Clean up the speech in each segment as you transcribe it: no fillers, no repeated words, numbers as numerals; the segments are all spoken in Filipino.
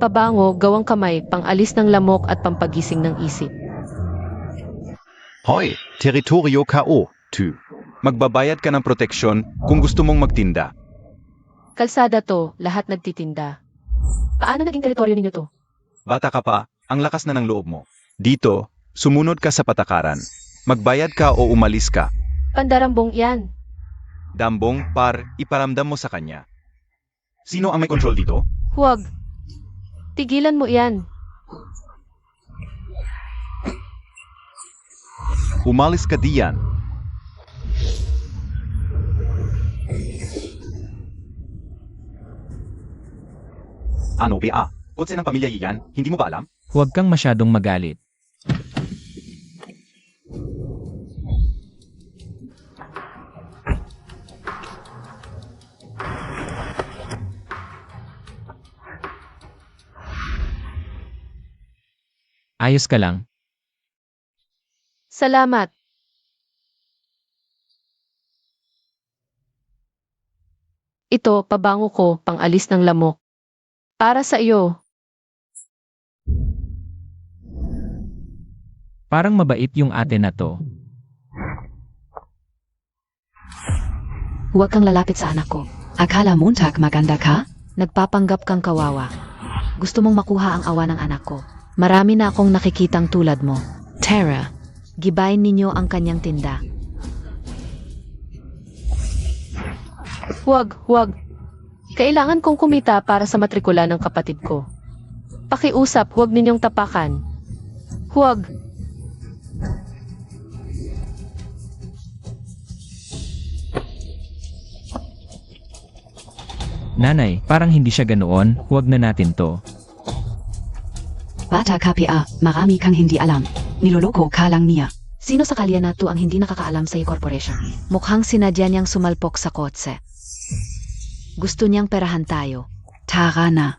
Pabango, gawang kamay, pang-alis ng lamok at pampagising ng isip. Hoy, Territorio KO, 2. Magbabayad ka ng proteksyon kung gusto mong magtinda. Kalsada to, lahat nagtitinda. Paano naging teritoryo ninyo to? Bata ka pa, ang lakas na ng loob mo. Dito, sumunod ka sa patakaran. Magbayad ka o umalis ka. Pandarambong yan. Dambong, iparamdam mo sa kanya. Sino ang may control dito? Huwag. Tigilan mo yan. Umalis ka diyan. Ano, Bea? Kotse ng pamilya yan, hindi mo ba alam? Huwag kang masyadong magalit. Ayos ka lang. Salamat. Ito, pabango ko, pang-alis ng lamok. Para sa iyo. Parang mabait yung ate na to. Huwag kang lalapit sa anak ko. Akala mo maganda ka? Nagpapanggap kang kawawa. Gusto mong makuha ang awa ng anak ko. Marami na akong nakikitang tulad mo. Tara, gibayin ninyo ang kanyang tinda. Huwag. Kailangan kong kumita para sa matrikula ng kapatid ko. Pakiusap, huwag ninyong tapakan. Huwag. Nanay, parang hindi siya ganoon, huwag na natin to. Bata ka Pia, marami kang hindi alam. Niloloko ka lang niya. Sino sa kalye na to ang hindi nakakaalam sa corporation? Mukhang sinadya niyang sumalpok sa kotse. Gusto niyang perahan tayo. Tara na.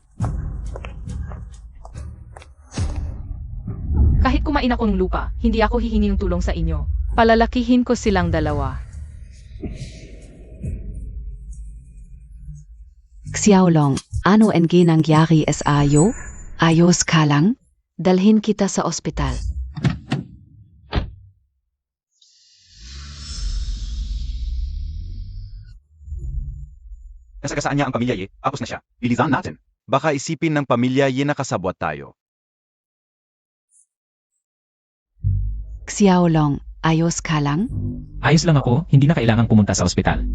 Kahit kumain ako ng lupa, hindi ako hihingi ng tulong sa inyo. Palalakihin ko silang dalawa. Xiaolong, ano ang ginangyari sa iyo? Ayos ka lang? Dalhin kita sa ospital. Nasagasaan niya ang pamilya apos na siya. Lilizan natin. Baka isipin ng pamilya nakasabwat tayo. Xiaolong, ayos ka lang? Ayos lang ako, hindi na kailangang pumunta sa ospital.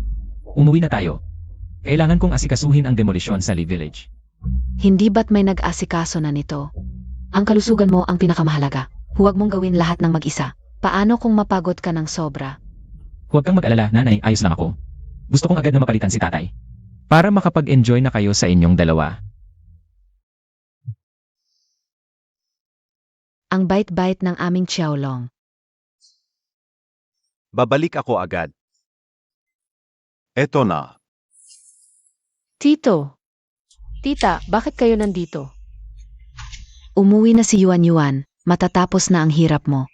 Umuwi na tayo. Kailangan kong asikasuhin ang demolisyon sa Lee Village. Hindi ba't may nag-asikaso na nito? Ang kalusugan mo ang pinakamahalaga. Huwag mong gawin lahat ng mag-isa. Paano kung mapagod ka ng sobra? Huwag kang mag-alala, nanay, ayos lang ako. Gusto kong agad na mapalitan si tatay. Para makapag-enjoy na kayo sa inyong dalawa. Ang bait-bait ng aming Xiaolong. Babalik ako agad. Eto na. Tito. Tita, bakit kayo nandito? Umuwi na si Yuan Yuan, matatapos na ang hirap mo.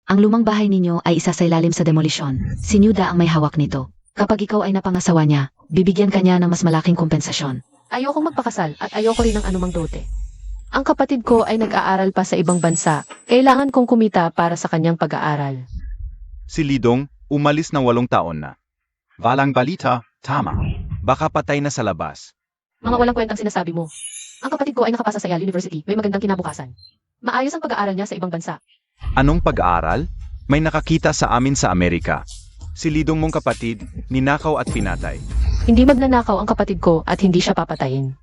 Ang lumang bahay ninyo ay isa sa ilalim sa demolisyon. Si Nuda ang may hawak nito. Kapag ikaw ay napangasawa niya, bibigyan ka niya ng mas malaking kompensasyon. Ayokong magpakasal at ayoko rin ng anumang dote. Ang kapatid ko ay nag-aaral pa sa ibang bansa. Kailangan kong kumita para sa kanyang pag-aaral. Si Lidong, umalis ng 8 taon na. Walang balita, tama. Baka patay na sa labas. Mga walang kwentang sinasabi mo. Ang kapatid ko ay nakapasa sa Yale University. May magandang kinabukasan. Maayos ang pag-aaral niya sa ibang bansa. Anong pag-aaral? May nakakita sa amin sa Amerika. Si Lidong mong kapatid, ninakaw at pinatay. Hindi magnanakaw ang kapatid ko at hindi siya papatayin.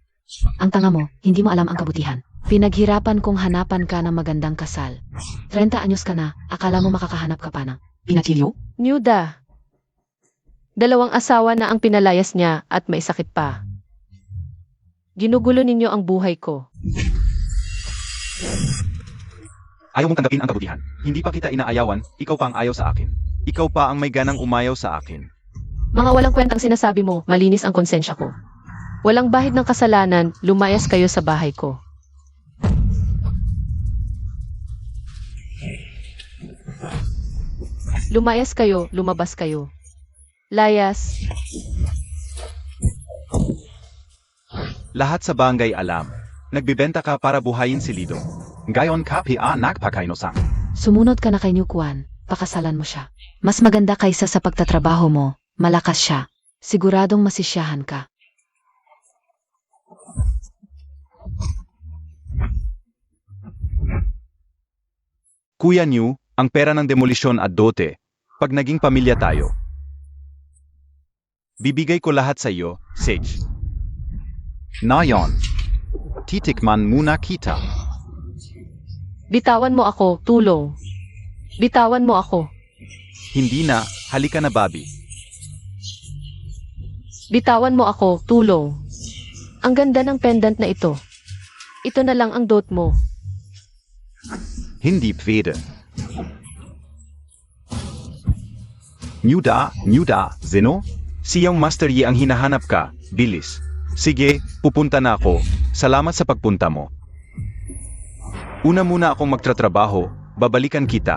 Ang tanga mo, hindi mo alam ang kabutihan. Pinaghirapan kong hanapan ka ng magandang kasal. 30 anyos ka na, akala mo makakahanap ka pa ng Pinatilyo? Nuda. 2 asawa na ang pinalayas niya at may sakit pa. Ginugulo ninyo ang buhay ko. Ayaw mong tanggapin ang kabutihan. Hindi pa kita inaayawan, ikaw pa ang ayaw sa akin. Ikaw pa ang may ganang umayaw sa akin. Mga walang kwentang sinasabi mo, malinis ang konsensya ko. Walang bahid ng kasalanan, lumayas kayo sa bahay ko. Lumayas kayo, lumabas kayo. Layas. Lahat sa barangay alam. Nagbibenta ka para buhayin si Lido. Gayon ka nagpakainosang. Sumunod ka na kay New Kwan, pakasalan mo siya. Mas maganda kaysa sa pagtatrabaho mo, malakas siya. Siguradong masisyahan ka. Kuya New, ang pera ng demolisyon at dote, pag naging pamilya tayo. Bibigay ko lahat sa iyo, Sage. Nayon. Titikman muna kita. Bitawan mo ako, tulong. Bitawan mo ako. Hindi na, halika na Bobby. Bitawan mo ako, tulong. Ang ganda ng pendant na ito. Ito na lang ang dot mo. Hindi pwede. Nyuda, Zeno? Siyang Master Yi ang hinahanap ka, bilis. Sige, pupunta na ako. Salamat sa pagpunta mo. Una muna akong magtratrabaho, babalikan kita.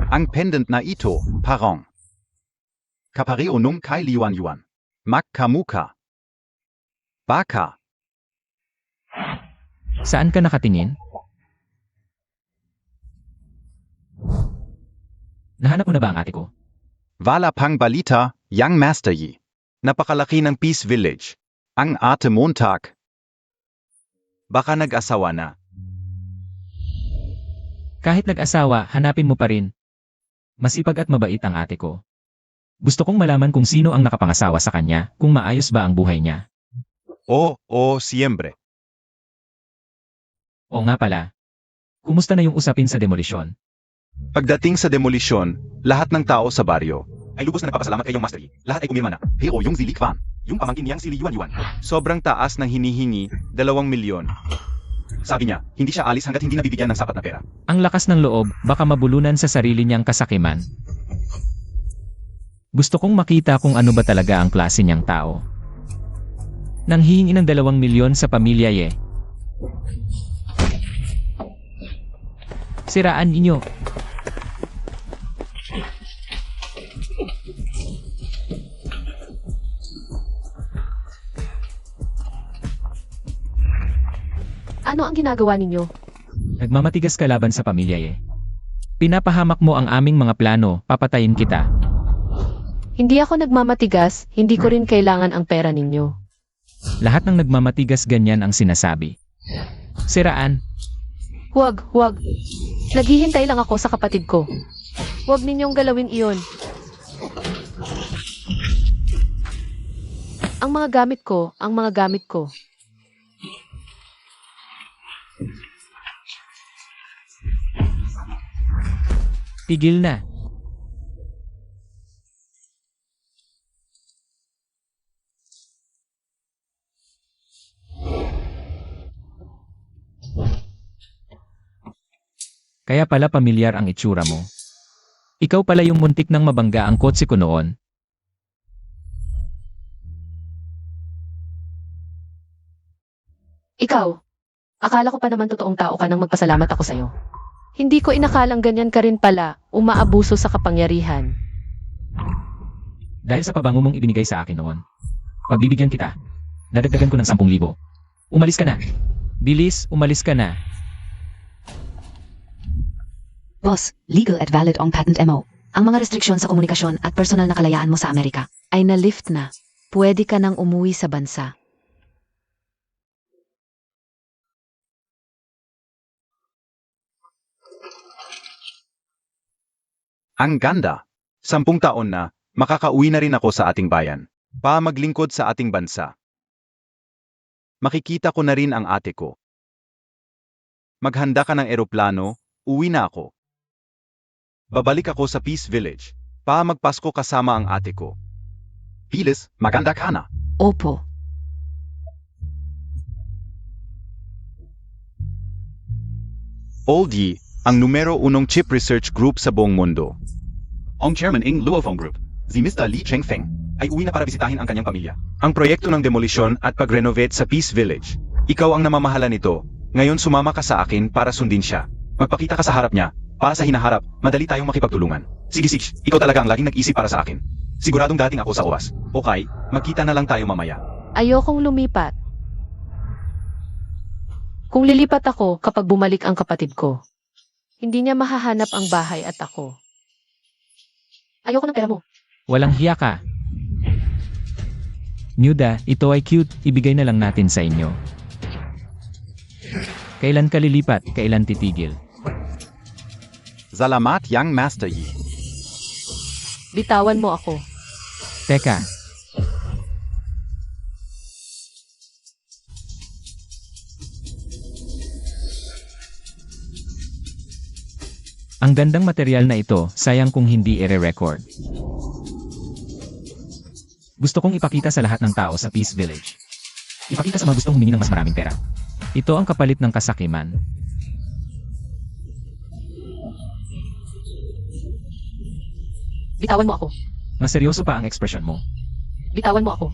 Ang pendant na ito, parang. Kapareo nung kay Liwan Yuan. Magkamuka. Baka. Saan ka nakatingin? Nahanap mo na ba ang ate ko? Wala pang balita, Young Master Yi. Napakalaki ng Peace Village. Ang ate Montag. Baka nag-asawa na. Kahit nag-asawa, hanapin mo pa rin. Masipag at mabait ang ate ko. Gusto kong malaman kung sino ang nakapangasawa sa kanya, kung maayos ba ang buhay niya. Siempre. O nga pala. Kumusta na yung usapin sa demolisyon? Pagdating sa demolisyon, lahat ng tao sa baryo ay lubos na nagpapasalamat kay Young Master Yi. Lahat ay kumirma na. Pero yung Zilikvan, yung pamangkin niyang si Liwan Yuan, sobrang taas ng hinihingi, 2 milyon. Sabi niya, hindi siya alis hanggat hindi nabibigyan ng sapat na pera. Ang lakas ng loob, baka mabulunan sa sarili niyang kasakiman. Gusto kong makita kung ano ba talaga ang klase niyang tao. Nang hihingi ng 2 milyon sa pamilya Ye. Siraan ninyo. Ano ang ginagawa ninyo? Nagmamatigas ka laban sa pamilya Ye. Pinapahamak mo ang aming mga plano, papatayin kita. Hindi ako nagmamatigas, hindi ko rin kailangan ang pera ninyo. Lahat ng nagmamatigas ganyan ang sinasabi. Siraan. Huwag. Naghihintay lang ako sa kapatid ko. Huwag ninyong galawin iyon. Ang mga gamit ko. Tigil na. Kaya pala pamilyar ang itsura mo. Ikaw pala yung muntik nang mabangga ang kotse ko noon. Ikaw, akala ko pa naman totoong tao ka nang magpasalamat ako sa'yo. Hindi ko inakalang ganyan ka rin pala, umaabuso sa kapangyarihan. Dahil sa pabango mong ibinigay sa akin noon. Pagbibigyan kita. Dadagdagan ko ng 10,000. Umalis ka na. Bilis, umalis ka na. Boss, legal at valid ang patent mo. Ang mga restriksyon sa komunikasyon at personal na kalayaan mo sa Amerika ay na-lift na. Pwede ka nang umuwi sa bansa. Ang ganda. 10 taon na, makakauwi na rin ako sa ating bayan. Maglingkod sa ating bansa. Makikita ko na rin ang ate ko. Maghanda ka ng eroplano, uwi na ako. Babalik ako sa Peace Village. Magpasko kasama ang ate ko. Bilis, maganda ka na. Opo. Oldie, ang numero 1 chip research group sa buong mundo. Ang chairman ng Luofeng Group, si Mr. Li Chengfeng, ay uwi na para bisitahin ang kanyang pamilya. Ang proyekto ng demolisyon at pag-renovate sa Peace Village. Ikaw ang namamahala nito. Ngayon sumama ka sa akin para sundin siya. Magpakita ka sa harap niya. Para sa hinaharap, madali tayong makipagtulungan. Sige Six, ikaw talaga ang laging nag-isip para sa akin. Siguradong dating ako sa oras. Okay, magkita na lang tayo mamaya. Ayokong lumipat. Kung lilipat ako kapag bumalik ang kapatid ko, hindi niya mahahanap ang bahay at ako. Ayoko ng pera mo. Walang hiya ka. Nuda, ito ay cute, ibigay na lang natin sa inyo. Kailan ka lilipat, kailan titigil? Salamat Young Master Yi. Bitawan mo ako. Teka, ang gandang material na ito, sayang kung hindi ire-record. Gusto kong ipakita sa lahat ng tao sa Peace Village. Ipakita sa mga gustong humingi ng mas maraming pera. Ito ang kapalit ng kasakiman. Bitawan mo ako. Mas seryoso pa ang ekspresyon mo. Bitawan mo ako.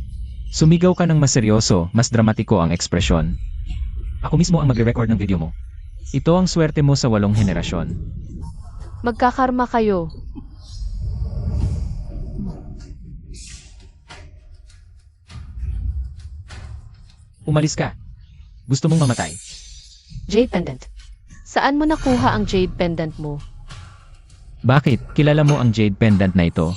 Sumigaw ka ng mas seryoso, mas dramatiko ang ekspresyon. Ako mismo ang magre-record ng video mo. Ito ang swerte mo sa 8 henerasyon. Magkakarma kayo. Umalis ka. Gusto mong mamatay. Jade pendant. Saan mo nakuha ang jade pendant mo? Bakit? Kilala mo ang jade pendant na ito?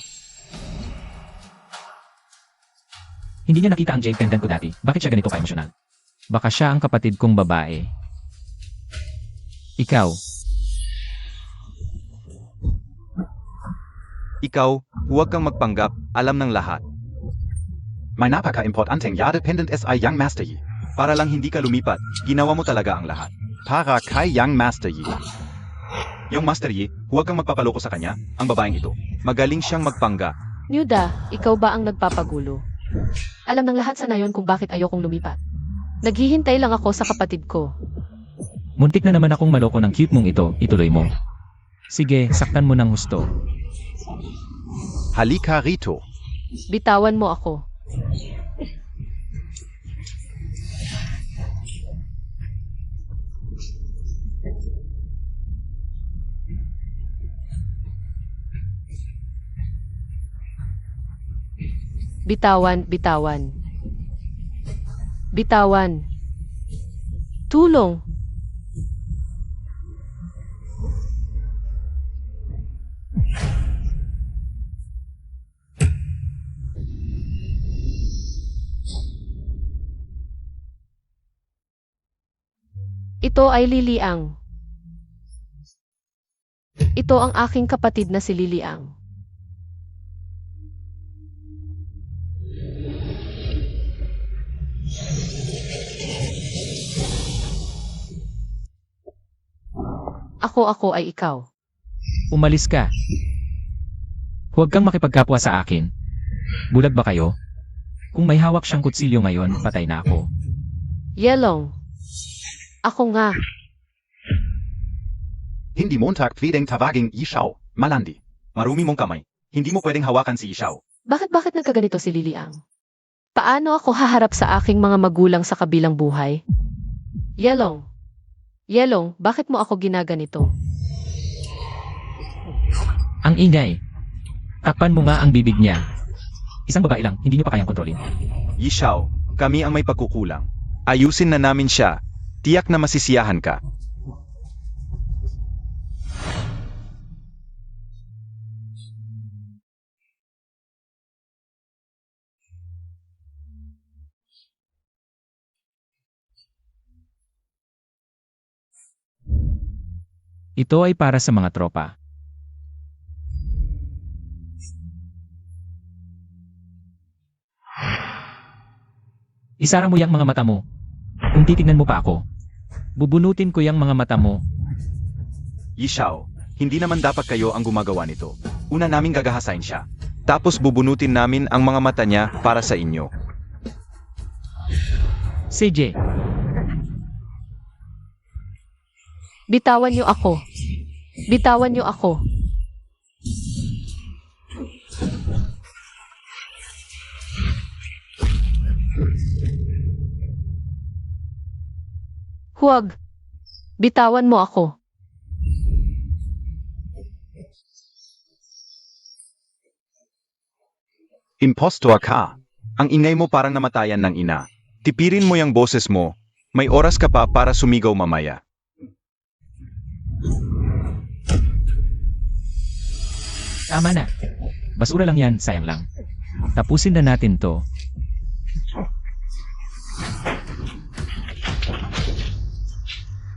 Hindi niya nakita ang jade pendant ko dati. Bakit siya ganito ka-emosyonal? Baka siya ang kapatid kong babae. Ikaw, Ikaw, huwag kang magpanggap, alam ng lahat. May napaka-importanteng Jade Pendant SI Young Master Yi. Para lang hindi ka lumipat, ginawa mo talaga ang lahat. Para kay Young Master Yi. Yung Master Yi, huwag kang magpapaloko sa kanya, ang babaeng ito. Magaling siyang magpanggap. Nuda, ikaw ba ang nagpapagulo? Alam ng lahat sa nayon kung bakit ayokong lumipat. Naghihintay lang ako sa kapatid ko. muntik na naman akong maloko ng cute mong ito, ituloy mo. Sige, saktan mo ng husto. Halika rito. Bitawan mo ako. Bitawan, bitawan. Bitawan. Tulong. Ito ay Liliang. Ito ang aking kapatid na si Liliang. Ako ay ikaw. Umalis ka. Huwag kang makipagkapwa sa akin. Bulag ba kayo? Kung may hawak siyang kutsilyo ngayon, patay na ako. Yelong. Ako nga. Hindi Montag pwedeng tawaging Ishaw, Malandi. Marumi mong kamay. Hindi mo pwedeng hawakan si Ishaw. Bakit nagkaganito si Liliang? Paano ako haharap sa aking mga magulang sa kabilang buhay? Yelong. Yelong, bakit mo ako ginaganito? Ang ingay. Takpan mo nga ang bibig niya. Isang babae lang, hindi niyo pa kayang kontrolin. Ishaw, kami ang may pagkukulang. Ayusin na namin siya. Tiyak na masisiyahan ka. Ito ay para sa mga tropa. Isara mo yang mga mata mo. Kung titignan mo pa ako, bubunutin ko yang mga mata mo. Ishaw, hindi naman dapat kayo ang gumagawa nito. Una naming gagahasain siya. Tapos bubunutin namin ang mga mata niya para sa inyo. CJ, Bitawan niyo ako. Bitawan niyo ako. Huwag. Bitawan mo ako. Impostor ka. Ang ingay mo parang namatayan ng ina. Tipirin mo yung boses mo. May oras ka pa para sumigaw mamaya. Tama na. Basura lang yan, sayang lang. Tapusin na natin to.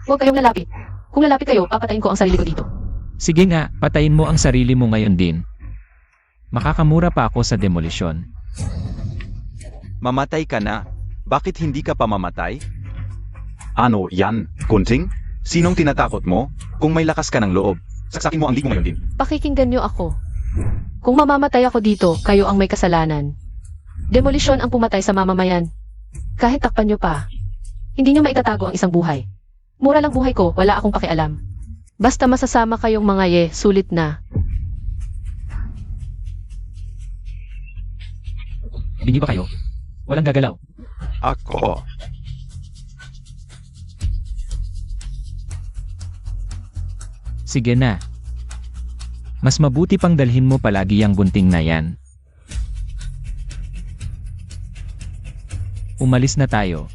Huwag kayong lalapit. Kung lalapit kayo, papatayin ko ang sarili ko dito. Sige nga, patayin mo ang sarili mo ngayon din. Makakamura pa ako sa demolisyon. Mamatay ka na. Bakit hindi ka pa mamatay? Ano yan, Kunting? Sinong tinatakot mo? Kung may lakas ka ng loob, saksakin mo ang lig mo ngayon din. Pakikinggan niyo ako. Kung mamamatay ako dito, kayo ang may kasalanan. Demolisyon ang pumatay sa mamamayan. Kahit takpan niyo pa, hindi niyo maitatago ang isang buhay. Mura lang buhay ko, wala akong pakialam. Basta masasama kayong mga sulit na. Bingi ba kayo? Walang gagalaw. Ako. Sige na. Mas mabuti pang dalhin mo palagi yang bunting na yan. Umalis na tayo.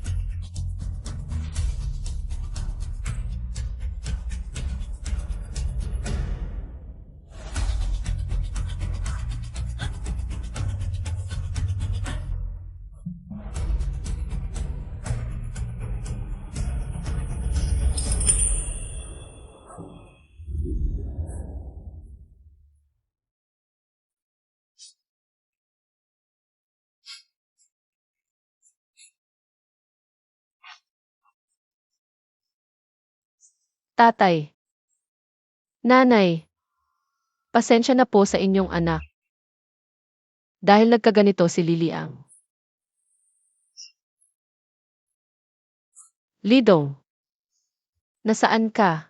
Tatay. Nanay. Pasensya na po sa inyong anak. Dahil nagkaganito si Liliang. Lidong. Nasaan ka?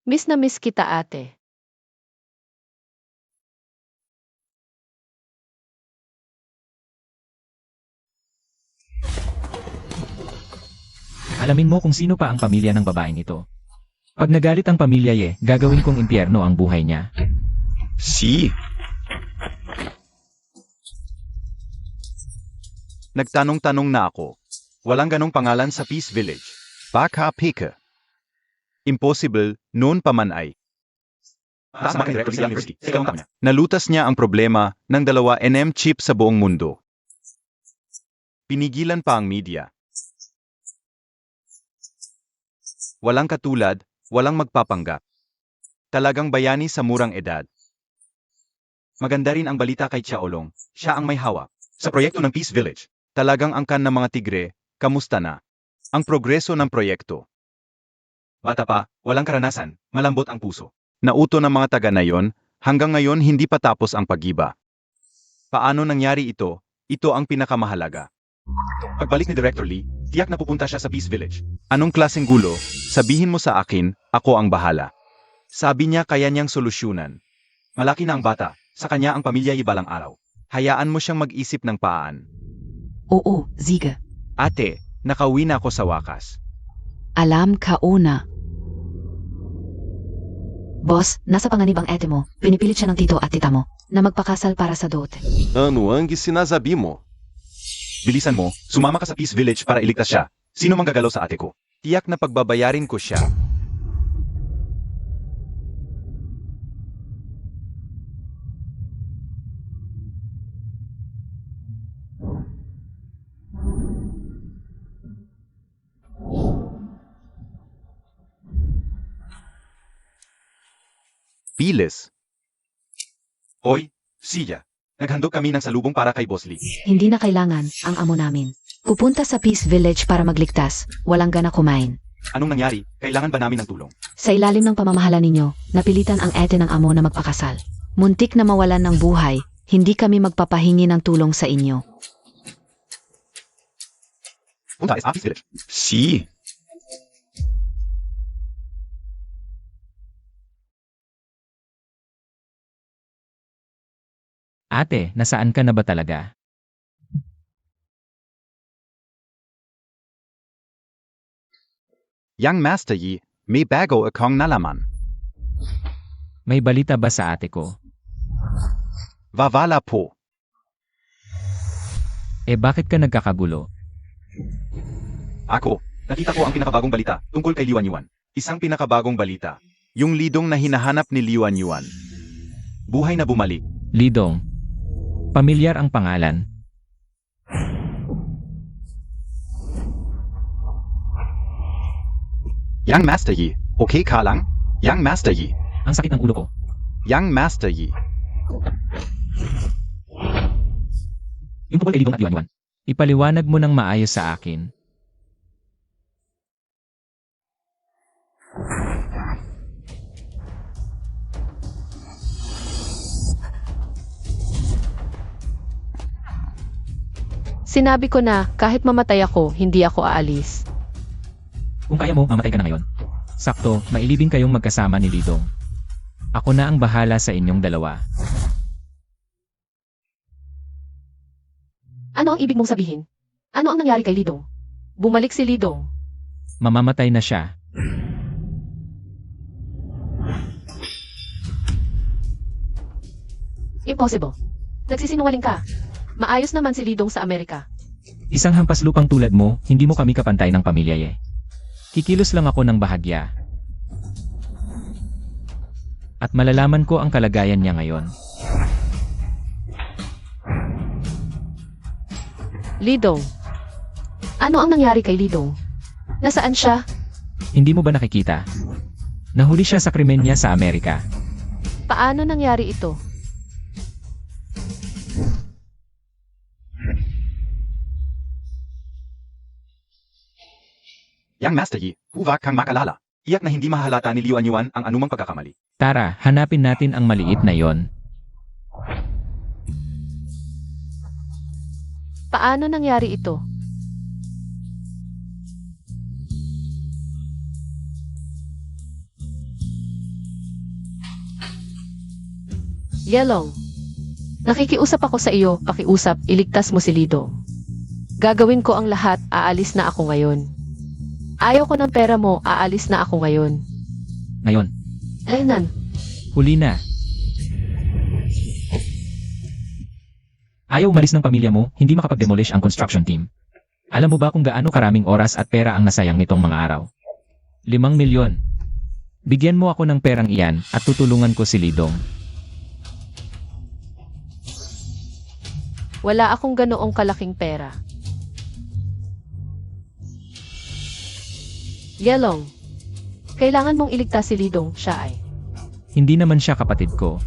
Miss na miss kita, ate. Alamin mo kung sino pa ang pamilya ng babaeng ito. Pag nagalit ang pamilya gagawin kong impyerno ang buhay niya. Si. Nagtanong-tanong na ako. Walang ganong pangalan sa Peace Village. Baka Pika. Impossible, noon pa man ay. Nalutas niya ang problema ng 2 NM chip sa buong mundo. Pinigilan pa ang media. Walang katulad, walang magpapanggap. Talagang bayani sa murang edad. Maganda rin ang balita kay Chaolong, siya ang may hawak. Sa proyekto ng Peace Village, talagang angkan ng mga tigre, kamusta na? Ang progreso ng proyekto. Bata pa, walang karanasan, malambot ang puso. Nauto ng mga taga na yon, hanggang ngayon hindi pa tapos ang pagiba. Paano nangyari ito? Ito ang pinakamahalaga. Pagbalik ni Director Lee, tiyak na pupunta siya sa Peace Village. Anong klaseng gulo? Sabihin mo sa akin, ako ang bahala. Sabi niya kaya niyang solusyonan. Malaki na ang bata, sa kanya ang pamilya ibalang araw. Hayaan mo siyang mag-isip ng paan. Oo, Ziga. Ate, nakauwi na ako sa wakas. Alam ka una. Boss, nasa panganib ang ete mo. Pinipilit siya ng tito at tita mo na magpakasal para sa dote. Ano ang sinasabi mo? Bilisan mo, sumama ka sa Peace Village para iligtas siya. Sino mang gagalaw sa ate ko? Tiyak na pagbabayarin ko siya. Piles. Hoy, Siya. Naghandog kami ng salubong para kay Boss Lee. Hindi na kailangan ang amo namin. Pupunta sa Peace Village para magligtas. Walang gana kumain. Anong nangyari? Kailangan ba namin ng tulong? Sa ilalim ng pamamahala ninyo, napilitan ang ete ng amo na magpakasal. Muntik na mawalan ng buhay, hindi kami magpapahingi ng tulong sa inyo. Punta sa Peace Village. Si. Ate, nasaan ka na ba talaga? Yang Master Yi, may bago akong nalaman. May balita ba sa ate ko? Vavala po. Eh bakit ka nagkakagulo? Ako, nakita ko ang pinakabagong balita tungkol kay Liwan Yuan. Isang pinakabagong balita. Yung lidong na hinahanap ni Liwan Yuan. Buhay na bumalik. Lidong. Pamilyar ang pangalan. Yang Master Yi, okay ka lang? Yang Master Yi. Ang sakit ng ulo ko. Yang Master Yi. Yung tungkol kay Lidong at Yuan Yuan. Ipaliwanag mo ng maayos sa akin. Sinabi ko na, kahit mamatay ako, hindi ako aalis. Kung kaya mo, mamatay ka na ngayon. Sakto, mailibing kayong magkasama ni Lidong. Ako na ang bahala sa inyong dalawa. Ano ang ibig mong sabihin? Ano ang nangyari kay Lidong? Bumalik si Lidong. Mamamatay na siya. Impossible. Nagsisinungaling ka. Maayos naman si Lidong sa Amerika. Isang hampas lupang tulad mo, hindi mo kami kapantay ng pamilya eh. Kikilos lang ako ng bahagya. At malalaman ko ang kalagayan niya ngayon. Lidong. Ano ang nangyari kay Lidong? Nasaan siya? Hindi mo ba nakikita? Nahuli siya sa krimen niya sa Amerika. Paano nangyari ito? Yang Master Yi, huwag kang makalala. Iyak na hindi mahalata ni Liwan Yuan ang anumang pagkakamali. Tara, hanapin natin ang maliit na yon. Paano nangyari ito? Yelong. Nakikiusap ako sa iyo, pakiusap, iligtas mo si Lidong. Gagawin ko ang lahat, aalis na ako ngayon. Ayaw ko ng pera mo, aalis na ako ngayon. Ngayon, Aynan, huli na. Ayaw umalis ng pamilya mo, hindi makapag-demolish ang construction team. Alam mo ba kung gaano karaming oras at pera ang nasayang nitong mga araw? 5 milyon. Bigyan mo ako ng perang iyan at tutulungan ko si Lidong. wala akong ganoong kalaking pera. Yelong. Kailangan mong iligtas si Lidong, siya ay. Hindi naman siya kapatid ko.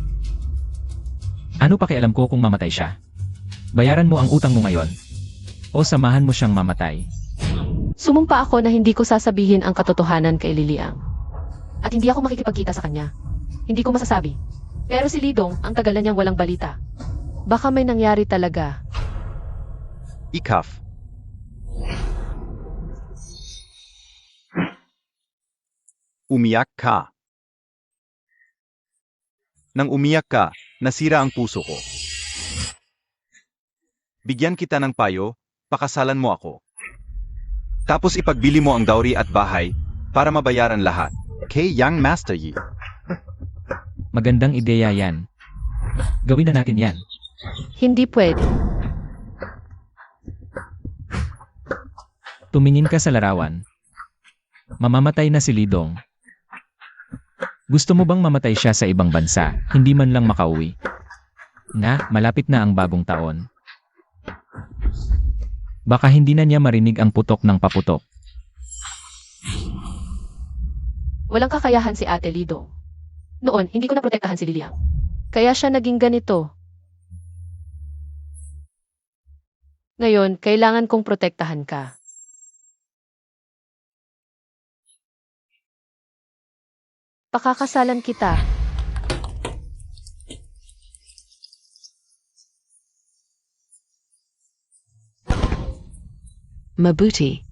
Ano pakialam ko kung mamatay siya? Bayaran mo ang utang mo ngayon. O samahan mo siyang mamatay. Sumumpa ako na hindi ko sasabihin ang katotohanan kay Liliang. At hindi ako makikipagkita sa kanya. Hindi ko masasabi. Pero si Lidong, ang tagal na niyang walang balita. Baka may nangyari talaga. Ikaf. Umiyak ka. Nang umiyak ka, nasira ang puso ko. Bigyan kita ng payo, pakasalan mo ako. Tapos ipagbili mo ang dowry at bahay para mabayaran lahat. Kay Yang Master Yi. Magandang ideya yan. Gawin na natin yan. Hindi pwede. Tumingin ka sa larawan. Mamamatay na si Lidong. Gusto mo bang mamatay siya sa ibang bansa, hindi man lang makauwi? Na, malapit na ang bagong taon. Baka hindi na niya marinig ang putok ng paputok. Walang kakayahan si Ate Lidong. Noon, hindi ko naprotektahan si Liliang. Kaya siya naging ganito. Ngayon, kailangan kong protektahan ka. Pakakasalan kita. Mabuti.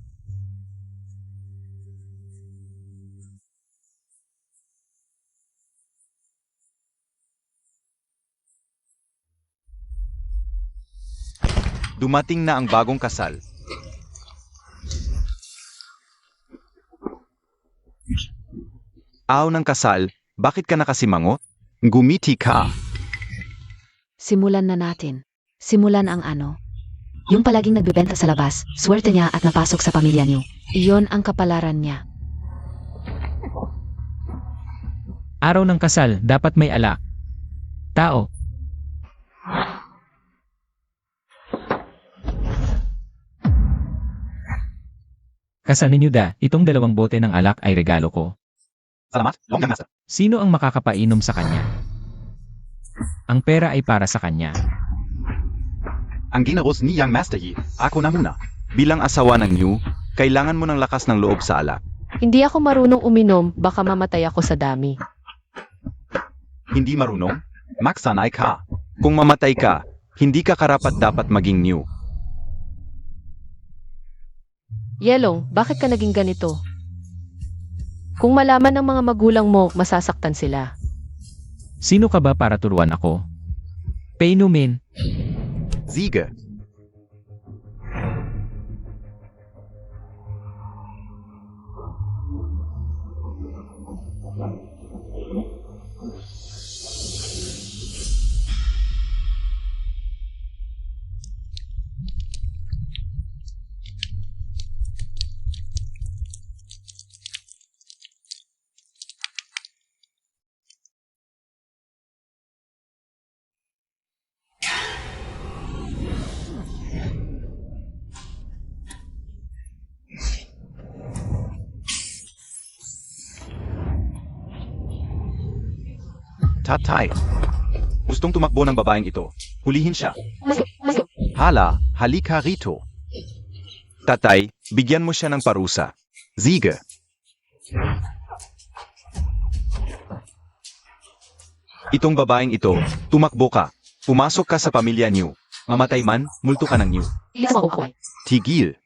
Dumating na ang bagong kasal. Aw ng kasal, bakit ka nakasimangot? Gumiti ka. Simulan na natin. Simulan ang ano. Yung palaging nagbebenta sa labas, swerte niya at napasok sa pamilya niyo. Iyon ang kapalaran niya. Araw ng kasal, dapat may alak. Tao. Kasal ninyo da, itong 2 bote ng alak ay regalo ko. Salamat, Long Young Master. Sino ang makakapainom sa kanya? Ang pera ay para sa kanya. Ang ginaros ni Young Master Yi, ako na muna. Bilang asawa ng New, kailangan mo ng lakas ng loob sa alak. Hindi ako marunong uminom, baka mamatay ako sa dami. Hindi marunong? Magsanay ka. Kung mamatay ka, hindi ka karapat dapat maging New. Yelong, bakit ka naging ganito? Kung malaman ng mga magulang mo, masasaktan sila. Sino ka ba para turuan ako? Painumin. Siege. Tatay. Gustong tumakbo ng babaeng ito. Hulihin siya. Hala, halika rito. Tatay, bigyan mo siya ng parusa. Siege. Itong babaeng ito, tumakbo ka. Pumasok ka sa pamilya New. Mamatay man, multo ka ng New. Ilis mo ako. Tigil.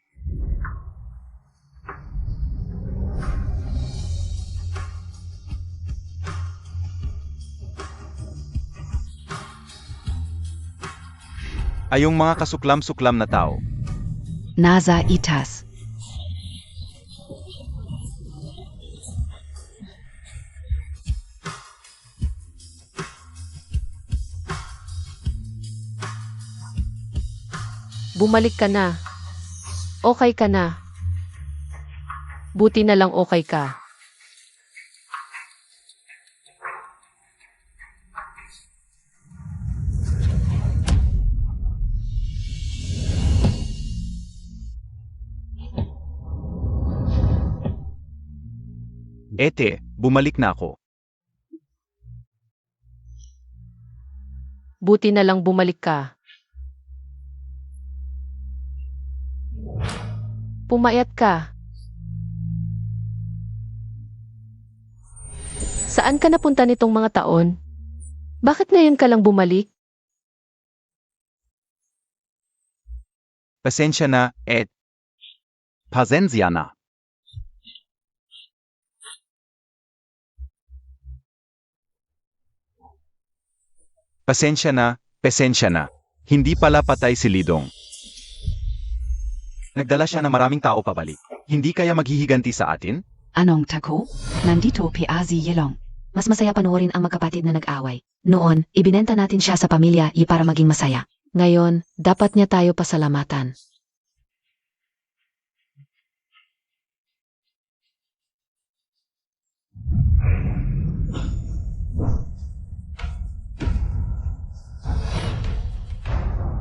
Ayong mga kasuklam-suklam na tao. Nasa itas. Bumalik ka na. Okay ka na. Buti na lang okay ka. Ete, bumalik na ako. Buti na lang bumalik ka. Pumayat ka. Saan ka napunta nitong mga taon? Bakit ngayon ka lang bumalik? Pasensya na, Ed. Pasensya na. Pasensya na. Hindi pala patay si Lidong. Nagdala siya ng maraming tao pabalik. Hindi kaya maghihiganti sa atin? Anong tako? Nandito Piazzi Yelong. Mas masaya panoorin ang magkapatid na nag-away. Noon, ibinenta natin siya sa pamilya para maging masaya. Ngayon, dapat niya tayo pasalamatan.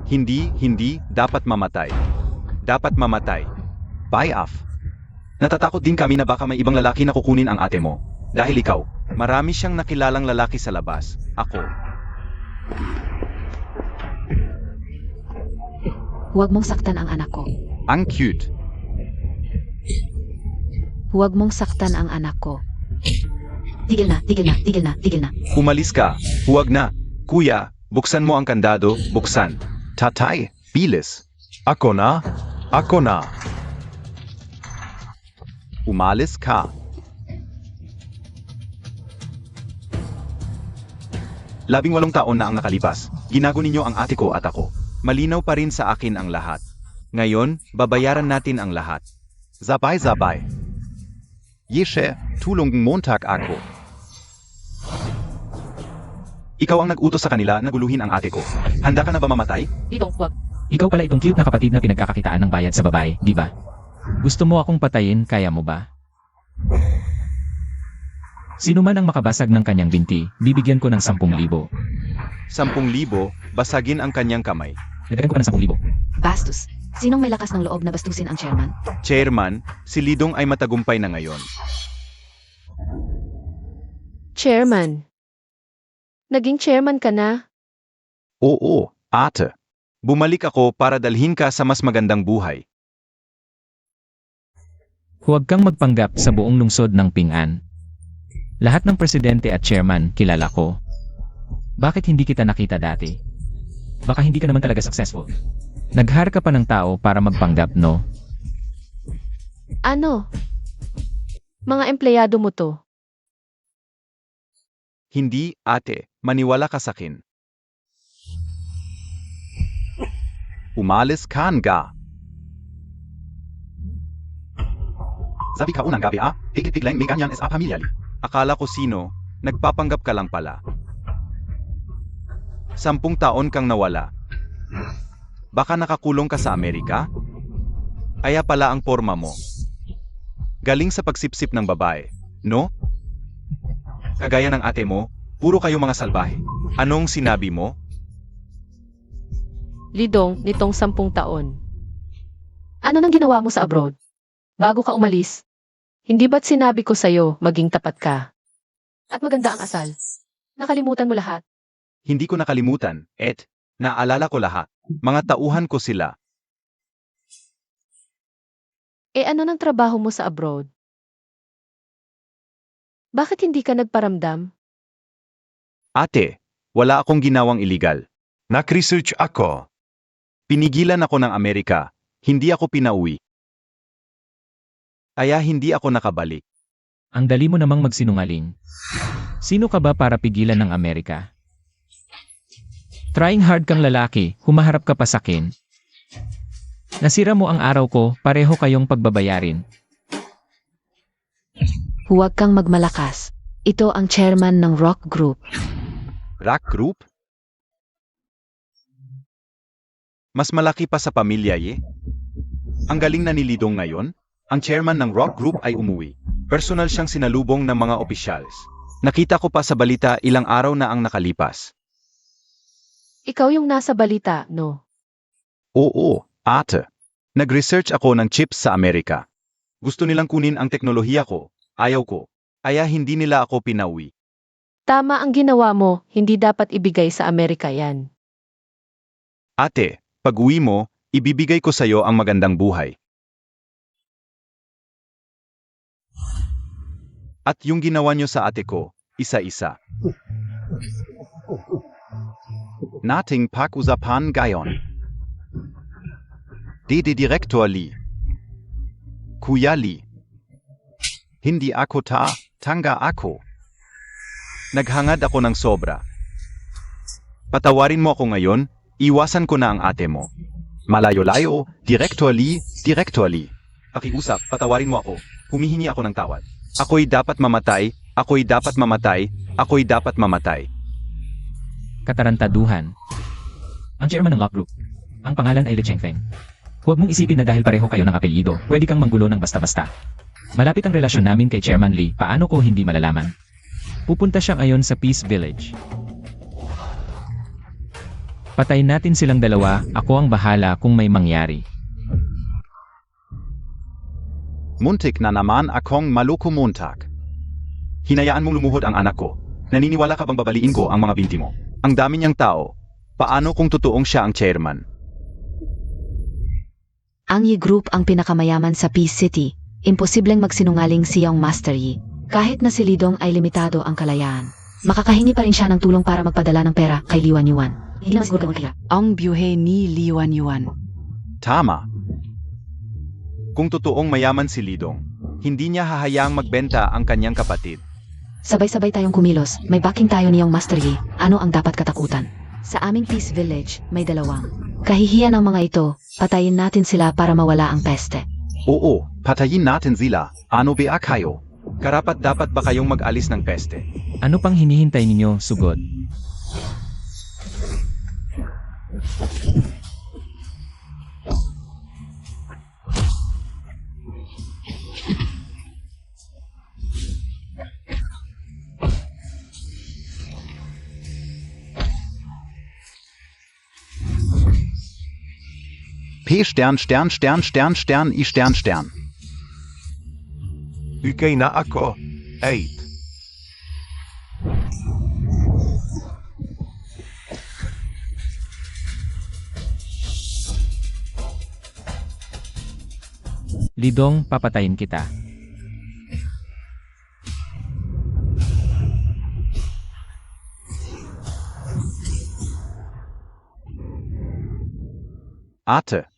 Hindi, dapat mamatay. Dapat mamatay. Bye off. Natatakot din kami na baka may ibang lalaki na kukunin ang ate mo. Dahil ikaw, marami siyang nakilalang lalaki sa labas. Ako. Huwag mong saktan ang anak ko. Ang cute. Huwag mong saktan ang anak ko. Tigil na. Umalis ka. Huwag na. Kuya, buksan mo ang kandado. Buksan. Tatay, bilis. Ako na. Umalis ka. Labing-walong taon na ang nakalipas. Ginago ninyo ang ate ko at ako. Malinaw pa rin sa akin ang lahat. Ngayon, babayaran natin ang lahat. Zabay. Yeshe, tulong Montag ako. Ikaw ang nag-utos sa kanila na guluhin ang ate ko. Handa ka na ba mamatay? Lidong, wag. Ikaw pala itong cute na kapatid na pinagkakakitaan ng bayad sa babae, di ba? Gusto mo akong patayin, kaya mo ba? Sino man ang makabasag ng kanyang binti, bibigyan ko ng 10,000. 10,000, basagin ang kanyang kamay. Dagdagan ko pa ng 10,000. Bastos. Sinong may lakas ng loob na bastusin ang chairman? Chairman, si Lidong ay matagumpay na ngayon. Chairman. Naging chairman ka na? Oo, ate. Bumalik ako para dalhin ka sa mas magandang buhay. Huwag kang magpanggap sa buong lungsod ng Ping-an. Lahat ng presidente at chairman kilala ko. Bakit hindi kita nakita dati? Baka hindi ka naman talaga successful. Nag-hire ka pa ng tao para magpanggap, no? Ano? Mga empleyado mo to. Hindi, ate. Maniwala ka sa akin. Umalis ka nga. Sabi ka unang gabi higit lang may ganyan is pamilyali. Akala ko sino, nagpapanggap ka lang pala. 10 taon kang nawala. Baka nakakulong ka sa Amerika? Kaya pala ang porma mo. Galing sa pagsipsip ng babae, no? Kagaya ng ate mo, puro kayo mga salbahe. Anong sinabi mo? Lidong, nitong 10 taon. Ano nang ginawa mo sa abroad? Bago ka umalis? Hindi ba't sinabi ko sa'yo, maging tapat ka? At maganda ang asal. Nakalimutan mo lahat. Hindi ko nakalimutan, naalala ko lahat. Mga tauhan ko sila. Ano ng trabaho mo sa abroad? Bakit hindi ka nagparamdam? Ate, wala akong ginawang illegal. Nag-research ako. Pinigilan ako ng Amerika, hindi ako pinauwi. Kaya hindi ako nakabalik. Ang dali mo namang magsinungaling. Sino ka ba para pigilan ng Amerika? Trying hard kang lalaki, humaharap ka pa sa akin. Nasira mo ang araw ko, pareho kayong pagbabayarin. Huwag kang magmalakas. Ito ang chairman ng rock group. Rock group? Mas malaki pa sa pamilya Ang galing na ni Lidong ngayon. Ang chairman ng rock group ay umuwi. Personal siyang sinalubong ng mga opisyals. Nakita ko pa sa balita ilang araw na ang nakalipas. Ikaw yung nasa balita, no? Oo, ate. Nag-research ako ng chips sa Amerika. Gusto nilang kunin ang teknolohiya ko. Ayaw ko. Kaya hindi nila ako pinauwi. Tama ang ginawa mo, hindi dapat ibigay sa Amerika yan. Ate, pag uwi mo, ibibigay ko sa'yo ang magandang buhay. At yung ginawa nyo sa ate ko, isa-isa. Nating pag-usapan gayon. Dede Direktor Lee. Kuya Lee. Hindi ako tanga ako. Naghangad ako ng sobra. Patawarin mo ako ngayon, iwasan ko na ang ate mo. Malayo-layo, Direktor Lee. Pakiusap, patawarin mo ako. Humihingi ako ng tawad. Ako'y dapat mamatay. Katarantaduhan. Ang chairman ng lock group. Ang pangalan ay Le Chengfeng. Huwag mong isipin na dahil pareho kayo ng apelyido, pwede kang manggulo ng basta-basta. Malapit ang relasyon namin kay Chairman Lee, paano ko hindi malalaman? Pupunta siya ngayon sa Peace Village. Patayin natin silang dalawa, ako ang bahala kung may mangyari. Muntik na naman akong maloko Montag. Hinayaan mong lumuhod ang anak ko. Naniniwala ka bang babaliin ko ang mga binti mo? Ang dami niyang tao. Paano kung totoong siya ang chairman? Ang Yi Group ang pinakamayaman sa Peace City. Imposibleng magsinungaling si Young Master Yi. Kahit na si Lidong ay limitado ang kalayaan. Makakahingi pa rin siya ng tulong para magpadala ng pera kay Li Yuan. Hindi naman siguro kaya. Ang byuhe ni Li Yuan. Tama. Kung totoong mayaman si Lidong, hindi niya hahayaang magbenta ang kanyang kapatid. Sabay-sabay tayong kumilos. May backing tayo ni Young Master Yi. Ano ang dapat katakutan? Sa aming Peace Village, may 2. Kahihiyan ng mga ito, patayin natin sila para mawala ang peste. Oo, patayin natin sila. Ano ba kayo? Karapat dapat ba kayong mag-alis ng peste? Ano pang hinihintay ninyo, sugod? P Stern Stern Stern Stern Stern I Stern Stern. Okay na ako. 8. Lidong, papatayin kita. Ate.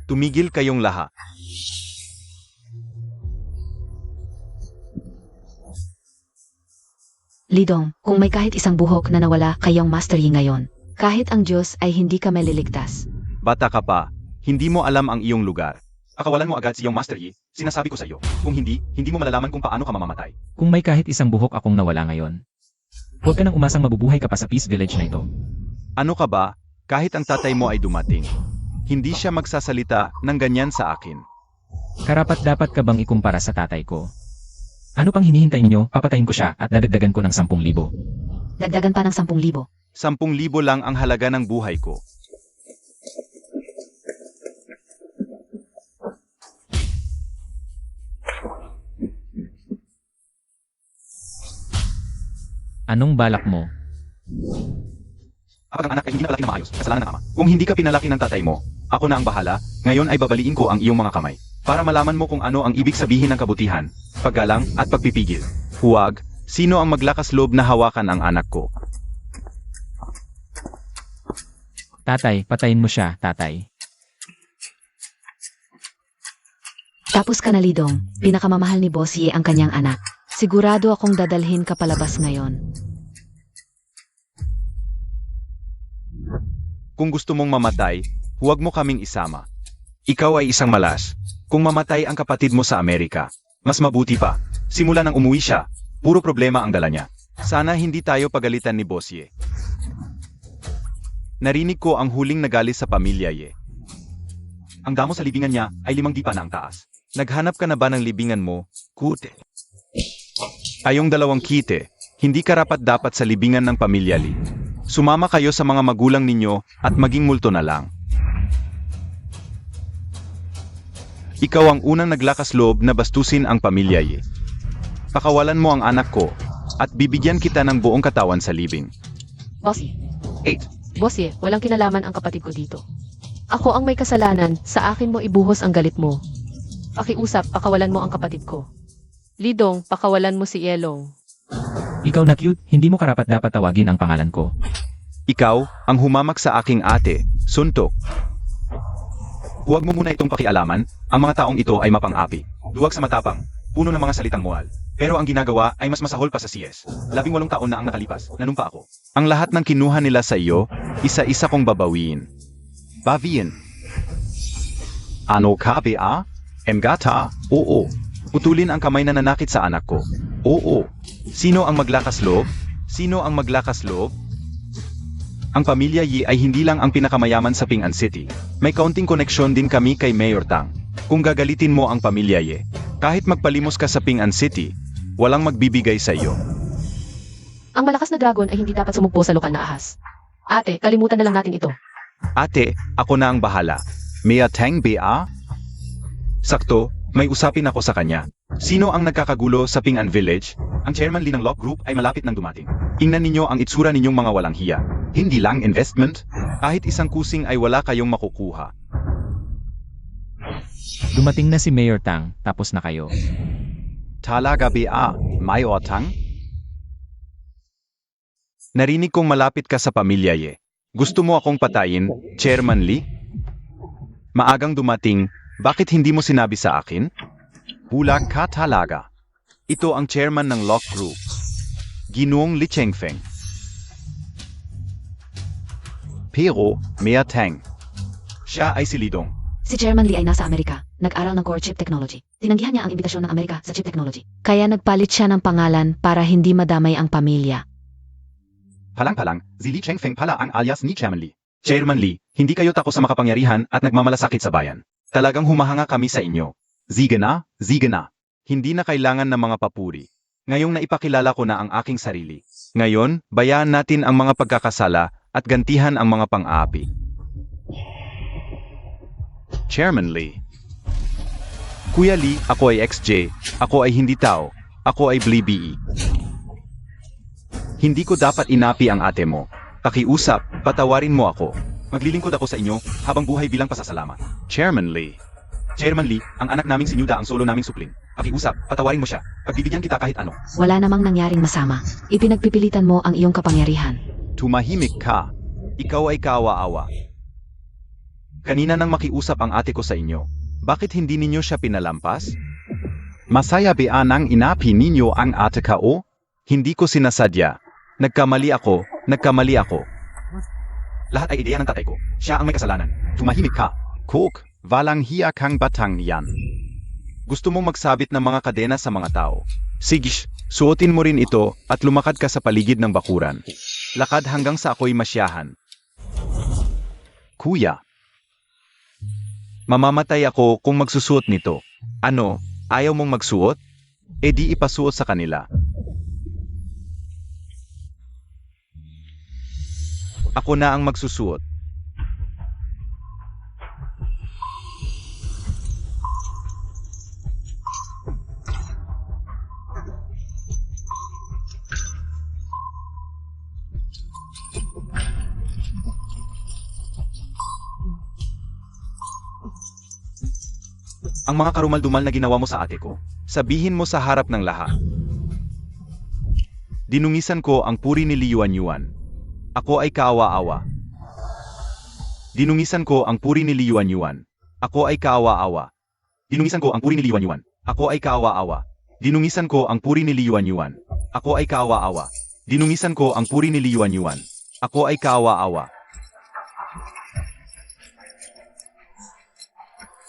Tumigil kayong lahat. Lidong, kung may kahit isang buhok na nawala kayong Master Yi ngayon, kahit ang Diyos ay hindi ka maliligtas. Bata ka pa, hindi mo alam ang iyong lugar. Pakawalan mo agad si iyong Master Yi, sinasabi ko sa iyo. Kung hindi, hindi mo malalaman kung paano ka mamamatay. Kung may kahit isang buhok akong nawala ngayon, huwag ka nang umasang mabubuhay ka pa sa Peace Village na ito. Ano ka ba, kahit ang tatay mo ay dumating, hindi siya magsasalita ng ganyan sa akin. Karapat dapat ka bang ikumpara sa tatay ko? Ano pang hinihintay niyo? Papatayin ko siya at dadagdagan ko ng 10,000. Dagdagan pa ng 10,000. 10,000 lang ang halaga ng buhay ko. Anong balak mo? Kapag ang anak ay hindi napalaki na maayos, kasalanan ng ama. Kung hindi ka pinalaki ng tatay mo, ako na ang bahala, ngayon ay babaliin ko ang iyong mga kamay. Para malaman mo kung ano ang ibig sabihin ng kabutihan, paggalang at pagpipigil. Huwag, sino ang maglakas loob na hawakan ang anak ko? Tatay, patayin mo siya, tatay. Tapos ka na, Lidong, pinakamamahal ni Boss Ye ang kanyang anak. Sigurado akong dadalhin ka palabas ngayon. Kung gusto mong mamatay, huwag mo kaming isama. Ikaw ay isang malas. Kung mamatay ang kapatid mo sa Amerika, mas mabuti pa. Simula nang umuwi siya, puro problema ang dala niya. Sana hindi tayo pagalitan ni Boss Ye. Narinig ko ang huling nagalis sa pamilya Ye. Ang damo sa libingan niya ay 5 dipa na ang taas. Naghanap ka na ba ng libingan mo, Kute? Ayong 2 kite, hindi karapat dapat sa libingan ng pamilya Lee. Sumama kayo sa mga magulang ninyo at maging multo na lang. Ikaw ang unang naglakas loob na bastusin ang pamilya Ye. Pakawalan mo ang anak ko at bibigyan kita ng buong katawan sa libing. Boss Ye. 8. Boss Ye, walang kinalaman ang kapatid ko dito. Ako ang may kasalanan, sa akin mo ibuhos ang galit mo. Pakiusap, pakawalan mo ang kapatid ko. Lidong, pakawalan mo si Yelong. Ikaw na cute, hindi mo karapat dapat tawagin ang pangalan ko. Ikaw ang humamak sa aking ate, Suntok. Huwag mo muna itong pakialaman, ang mga taong ito ay mapang-api. Duwag sa matapang, puno ng mga salitang moral. Pero ang ginagawa ay mas masahol pa sa CS. 18 taon na ang nakalipas, nanumpa ako. Ang lahat ng kinuha nila sa iyo, isa-isa kong babawiin. Bawiin. Ano ka ba? Emgata? Oo. Putulin ang kamay na nanakit sa anak ko. Oo. Sino ang maglakas loob? Sino ang maglakas loob? Ang pamilya Yi ay hindi lang ang pinakamayaman sa Ping An City. May kaunting koneksyon din kami kay Mayor Tang. Kung gagalitin mo ang pamilya Yi, kahit magpalimos ka sa Ping An City, walang magbibigay sa iyo. Ang malakas na dragon ay hindi dapat sumugpo sa lokal na ahas. Ate, kalimutan na lang natin ito. Ate, ako na ang bahala. Mia Tang ba? Sakto, may usapin ako sa kanya. Sino ang nagkakagulo sa Ping An Village? Ang chairman Lee ng Lock Group ay malapit nang dumating. Tingnan ninyo ang itsura ninyong mga walang hiya. Hindi lang investment, kahit isang kusing ay wala kayong makukuha. Dumating na si Mayor Tang, tapos na kayo. Talaga ba, may otang? Narinig kong malapit ka sa pamilya ye. Gusto mo akong patayin, Chairman Lee? Maagang dumating, bakit hindi mo sinabi sa akin? Hula ka talaga. Ito ang chairman ng Lock Group. Ginoong Li Chengfeng. Pero, Mia Tang. Siya ay si Lidong. Si Chairman Lee ay nasa Amerika. Nag-aral ng core chip technology. Tinanggihan niya ang imbitasyon ng Amerika sa chip technology. Kaya nagpalit siya ng pangalan para hindi madamay ang pamilya. Palang-palang, si Li Chengfeng pala ang alias ni Chairman Lee. Chairman Lee, hindi kayo takot sa makapangyarihan at nagmamalasakit sa bayan. Talagang humahanga kami sa inyo. Ziga na, ziga na. Hindi na kailangan ng mga papuri. Ngayong naipakilala ko na ang aking sarili. Ngayon, bayaan natin ang mga pagkakasala at gantihan ang mga pang-aapi. Chairman Lee. Kuya Lee, ako ay XJ. Ako ay hindi tao. Ako ay BLE. Hindi ko dapat inapi ang ate mo. Pakiusap, patawarin mo ako. Maglilingkod ako sa inyo habang buhay bilang pasasalamat. Chairman Lee. Chairman Lee, ang anak naming si Nuda ang solo naming supling. Pakiusap, patawarin mo siya. Pagbibigyan kita kahit ano. Wala namang nangyaring masama. Ipinagpipilitan mo ang iyong kapangyarihan. Tumahimik ka. Ikaw ay kaawa-awa. Kanina nang makiusap ang ate ko sa inyo. Bakit hindi ninyo siya pinalampas? Masaya ba nang inapi ninyo ang ate ko? Hindi ko sinasadya. Nagkamali ako. Lahat ay ideya ng tatay ko. Siya ang may kasalanan. Tumahimik ka. Cook, walang hiya kang batang yan. Gusto mong magsabit ng mga kadena sa mga tao. Sige, suotin mo rin ito at lumakad ka sa paligid ng bakuran. Lakad hanggang sa ako'y masyahan. Kuya. Mamamatay ako kung magsusuot nito. Ano, ayaw mong magsuot? E di ipasuot sa kanila. Ako na ang magsusuot. Ang mga karumal-dumal na ginawa mo sa ate ko, sabihin mo sa harap ng lahat. Dinungisan ko ang puri ni Li Yuanyuan. Ako ay kaawa-awa. Dinungisan ko ang puri ni Li Yuanyuan. Ako ay kaawa-awa. Dinungisan ko ang puri ni Li Yuanyuan. Ako ay kaawa-awa. Dinungisan ko ang puri ni Li Yuanyuan. Ako ay kaawa-awa. Dinungisan ko ang puri ni Li Yuanyuan. Ako ay kaawa-awa.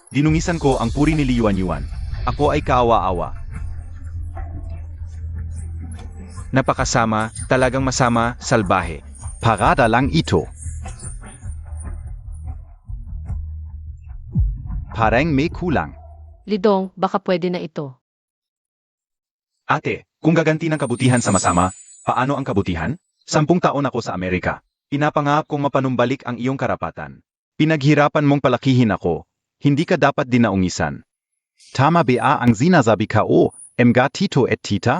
Dinungisan ko ang puri ni Li Yuanyuan. Ako ay kaawa-awa. Napakasama, talagang masama, salbahe. Parada lang ito. Parang may kulang. Lidong, baka pwede na ito. Ate, kung gaganti ng kabutihan sa masama, paano ang kabutihan? 10 taon ako sa Amerika. Pinapangahap kong mapanumbalik ang iyong karapatan. Pinaghirapan mong palakihin ako. Hindi ka dapat dinaungisan. Tama ba ang sinasabi ko, mga tito et tita?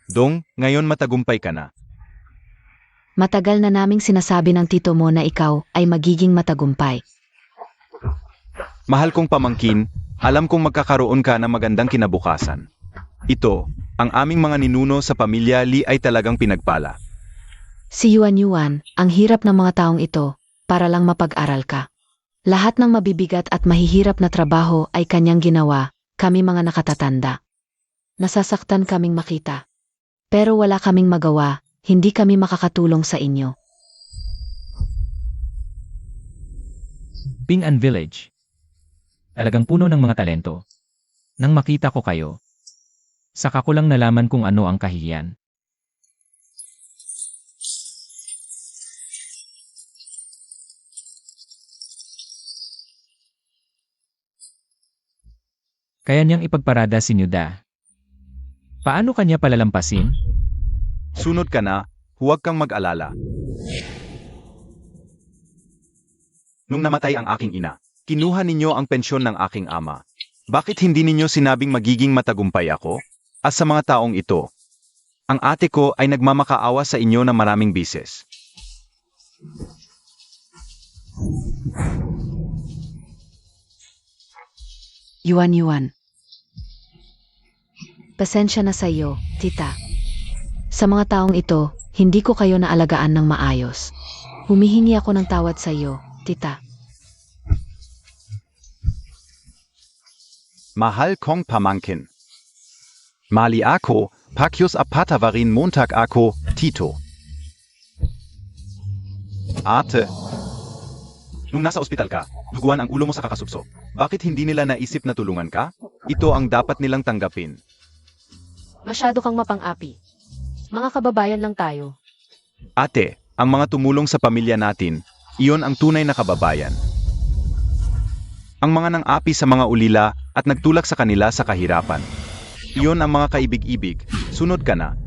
Dong, ngayon matagumpay ka na. Matagal na naming sinasabi ng tito mo na ikaw ay magiging matagumpay. Mahal kong pamangkin, alam kong magkakaroon ka ng magandang kinabukasan. Ito, ang aming mga ninuno sa pamilya Lee ay talagang pinagpala. Si Yuanyuan, ang hirap ng mga taong ito, para lang mapag-aral ka. Lahat ng mabibigat at mahihirap na trabaho ay kanyang ginawa, kami mga nakatatanda. Nasasaktan kaming makita. Pero wala kaming magawa, hindi kami makakatulong sa inyo. Ping-an Village. Talagang puno ng mga talento. Nang makita ko kayo, saka ko lang nalaman kung ano ang kahihiyan. Kaya niyang ipagparada si Nuda. Paano kanya palalampasin? Sunod ka na, huwag kang mag-alala. Nung namatay ang aking ina, kinuha ninyo ang pensyon ng aking ama. Bakit hindi ninyo sinabing magiging matagumpay ako? At sa mga taong ito, ang ate ko ay nagmamakaawa sa inyo ng maraming bises. Yuan. Pasensya na sa iyo, tita. Sa mga taong ito, hindi ko kayo naalagaan ng maayos. Humihingi ako ng tawad sa iyo, tita. Mahal kong pamangkin. Mali ako, pakyos apatavarin montag ako, Tito. Ate. Nung nasa ospital ka, duguan ang ulo mo sa kakasubso. Bakit hindi nila naisip na tulungan ka? Ito ang dapat nilang tanggapin. Masyado kang mapang-api. Mga kababayan lang tayo. Ate, ang mga tumulong sa pamilya natin, iyon ang tunay na kababayan. Ang mga nang-api sa mga ulila at nagtulak sa kanila sa kahirapan. Iyon ang mga kaibig-ibig. Sunod ka na.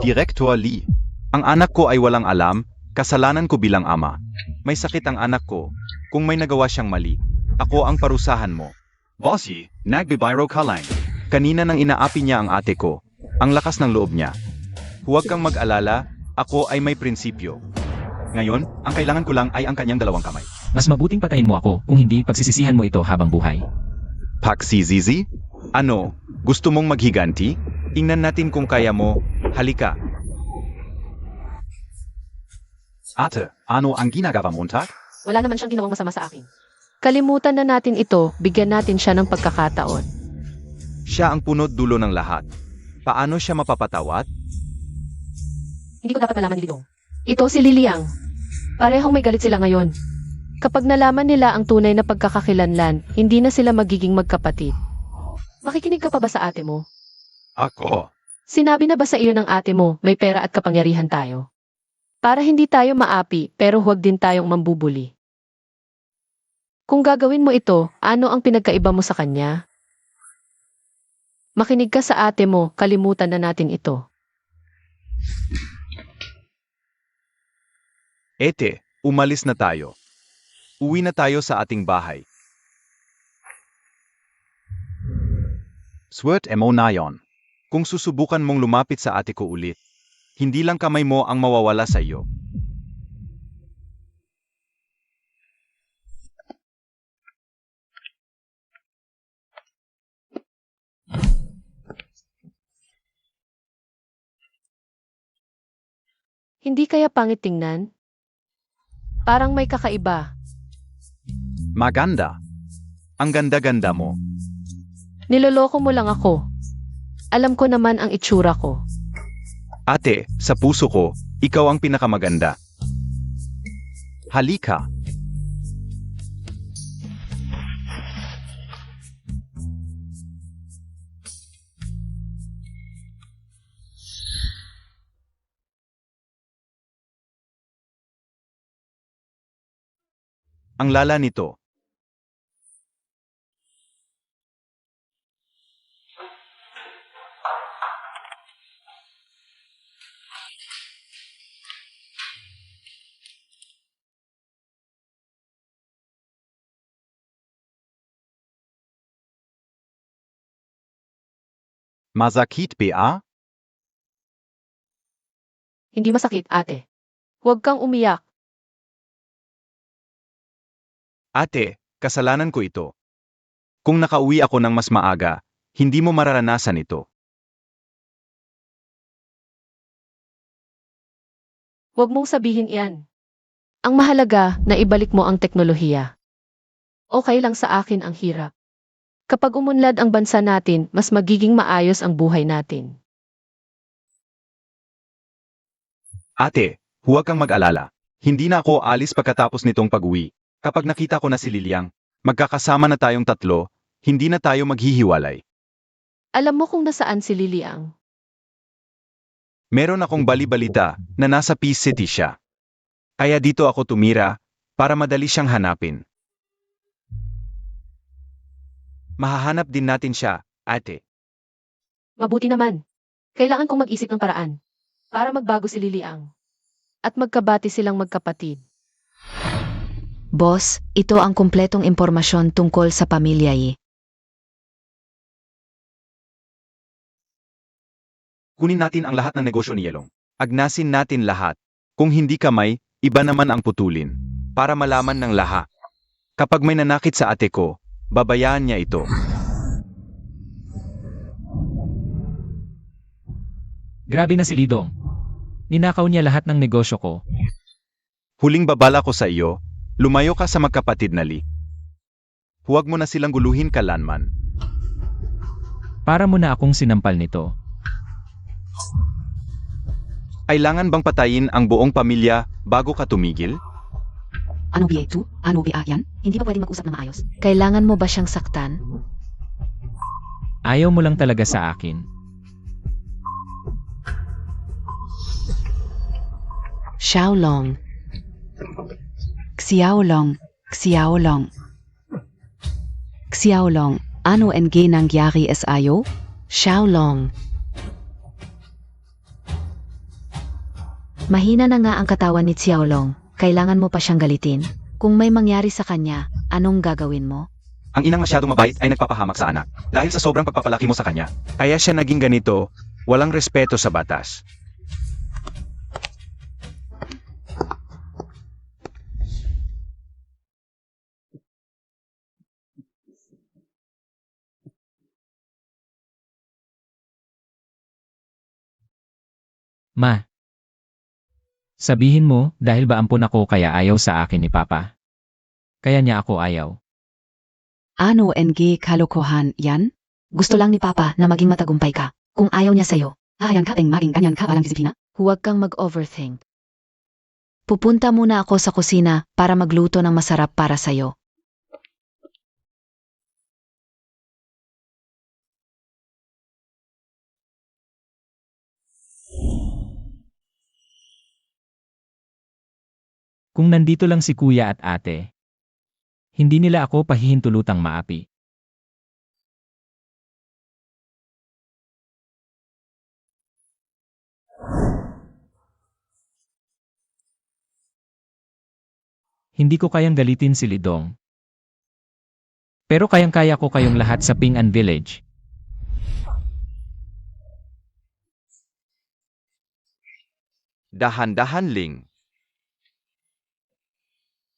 Director Lee, ang anak ko ay walang alam, kasalanan ko bilang ama. May sakit ang anak ko. Kung may nagawa siyang mali, ako ang parusahan mo. Bossy, nagbibiro ka lang. Kanina nang inaapi niya ang ate ko. Ang lakas ng loob niya. Huwag kang mag-alala, ako ay may prinsipyo. Ngayon, ang kailangan ko lang ay ang kanyang 2 kamay. Mas mabuting patayin mo ako kung hindi pagsisisihan mo ito habang buhay. Paksizizi? Ano, gusto mong maghiganti? Tingnan natin kung kaya mo. Halika. Ate, ano ang ginagawa mo, Montag? Wala naman siyang ginawang masama sa akin. Kalimutan na natin ito, bigyan natin siya ng pagkakataon. Siya ang punot dulo ng lahat. Paano siya mapapatawad? Hindi ko dapat malaman ni Lidong. Ito si Liliang. Parehong may galit sila ngayon. Kapag nalaman nila ang tunay na pagkakakilanlan, hindi na sila magiging magkapatid. Makikinig ka pa ba sa ate mo? Ako. Sinabi na ba sa iyo ng ate mo, may pera at kapangyarihan tayo? Para hindi tayo maapi, pero huwag din tayong mambubuli. Kung gagawin mo ito, ano ang pinagkaiba mo sa kanya? Makinig ka sa ate mo, kalimutan na natin ito. Ete, umalis na tayo. Uwi na tayo sa ating bahay. Swert mo na yon. Kung susubukan mong lumapit sa ate ko ulit, hindi lang kamay mo ang mawawala sa iyo. Hindi kaya pangit tingnan? Parang may kakaiba. Maganda. Ang ganda-ganda mo. Niloloko mo lang ako. Alam ko naman ang itsura ko. Ate, sa puso ko, ikaw ang pinakamaganda. Halika. Ang lala nito. Masakit ba? Hindi masakit, ate. Huwag kang umiyak. Ate, kasalanan ko ito. Kung nakauwi ako ng mas maaga, hindi mo mararanasan ito. Huwag mong sabihin iyan. Ang mahalaga na ibalik mo ang teknolohiya. Okay lang sa akin ang hirap. Kapag umunlad ang bansa natin, mas magiging maayos ang buhay natin. Ate, huwag kang mag-alala. Hindi na ako alis pagkatapos nitong pag-uwi. Kapag nakita ko na si Liliang, magkakasama na tayong tatlo, hindi na tayo maghihiwalay. Alam mo kung nasaan si Liliang? Meron akong bali-balita na nasa Peace City siya. Kaya dito ako tumira para madali siyang hanapin. Mahahanap din natin siya, ate. Mabuti naman. Kailangan kong mag-isip ng paraan para magbago si Liliang at magkabati silang magkapatid. Boss, ito ang kumpletong impormasyon tungkol sa pamilya Yi. Kunin natin ang lahat ng negosyo ni Yelong. Agnasin natin lahat. Kung hindi kamay, iba naman ang putulin. Para malaman ng lahat. Kapag may nanakit sa ate ko, babayaan niya ito. Grabe na si Lidong. Ninakaw niya lahat ng negosyo ko. Huling babala ko sa iyo, lumayo ka sa magkapatid na Lee. Huwag mo na silang guluhin kailanman. Para mo na akong sinampal nito. Kailangan bang patayin ang buong pamilya bago ka tumigil? Ano ba ito? Ano ba yan? Hindi ba pwedeng mag-usap na maayos? Kailangan mo ba siyang saktan? Ayaw mo lang talaga sa akin. Xiaolong. Xiaolong. Xiaolong. Xiaolong. Ano ang nangyari sa iyo? Xiaolong. Mahina na nga ang katawan ni Xiaolong. Kailangan mo pa siyang galitin? Kung may mangyari sa kanya, anong gagawin mo? Ang inang masyadong mabait ay nagpapahamak sa anak dahil sa sobrang pagpapalaki mo sa kanya. Kaya siya naging ganito, walang respeto sa batas. Ma. Sabihin mo, dahil ba ampun ako kaya ayaw sa akin ni Papa? Kaya niya ako ayaw. Ano ang kalokohan yan? Gusto lang ni Papa na maging matagumpay ka. Kung ayaw niya sa'yo, Hayang ka ang maging ganyan ka walang disiplina? huwag kang mag-overthink. Pupunta muna ako sa kusina para magluto ng masarap para sa'yo. Kung nandito lang si kuya at ate, hindi nila ako pahihintulutang maapi. Hindi ko kayang galitin si Lidong. Pero kayang-kaya ko kayong lahat sa Ping An Village. Dahan-dahan Ling.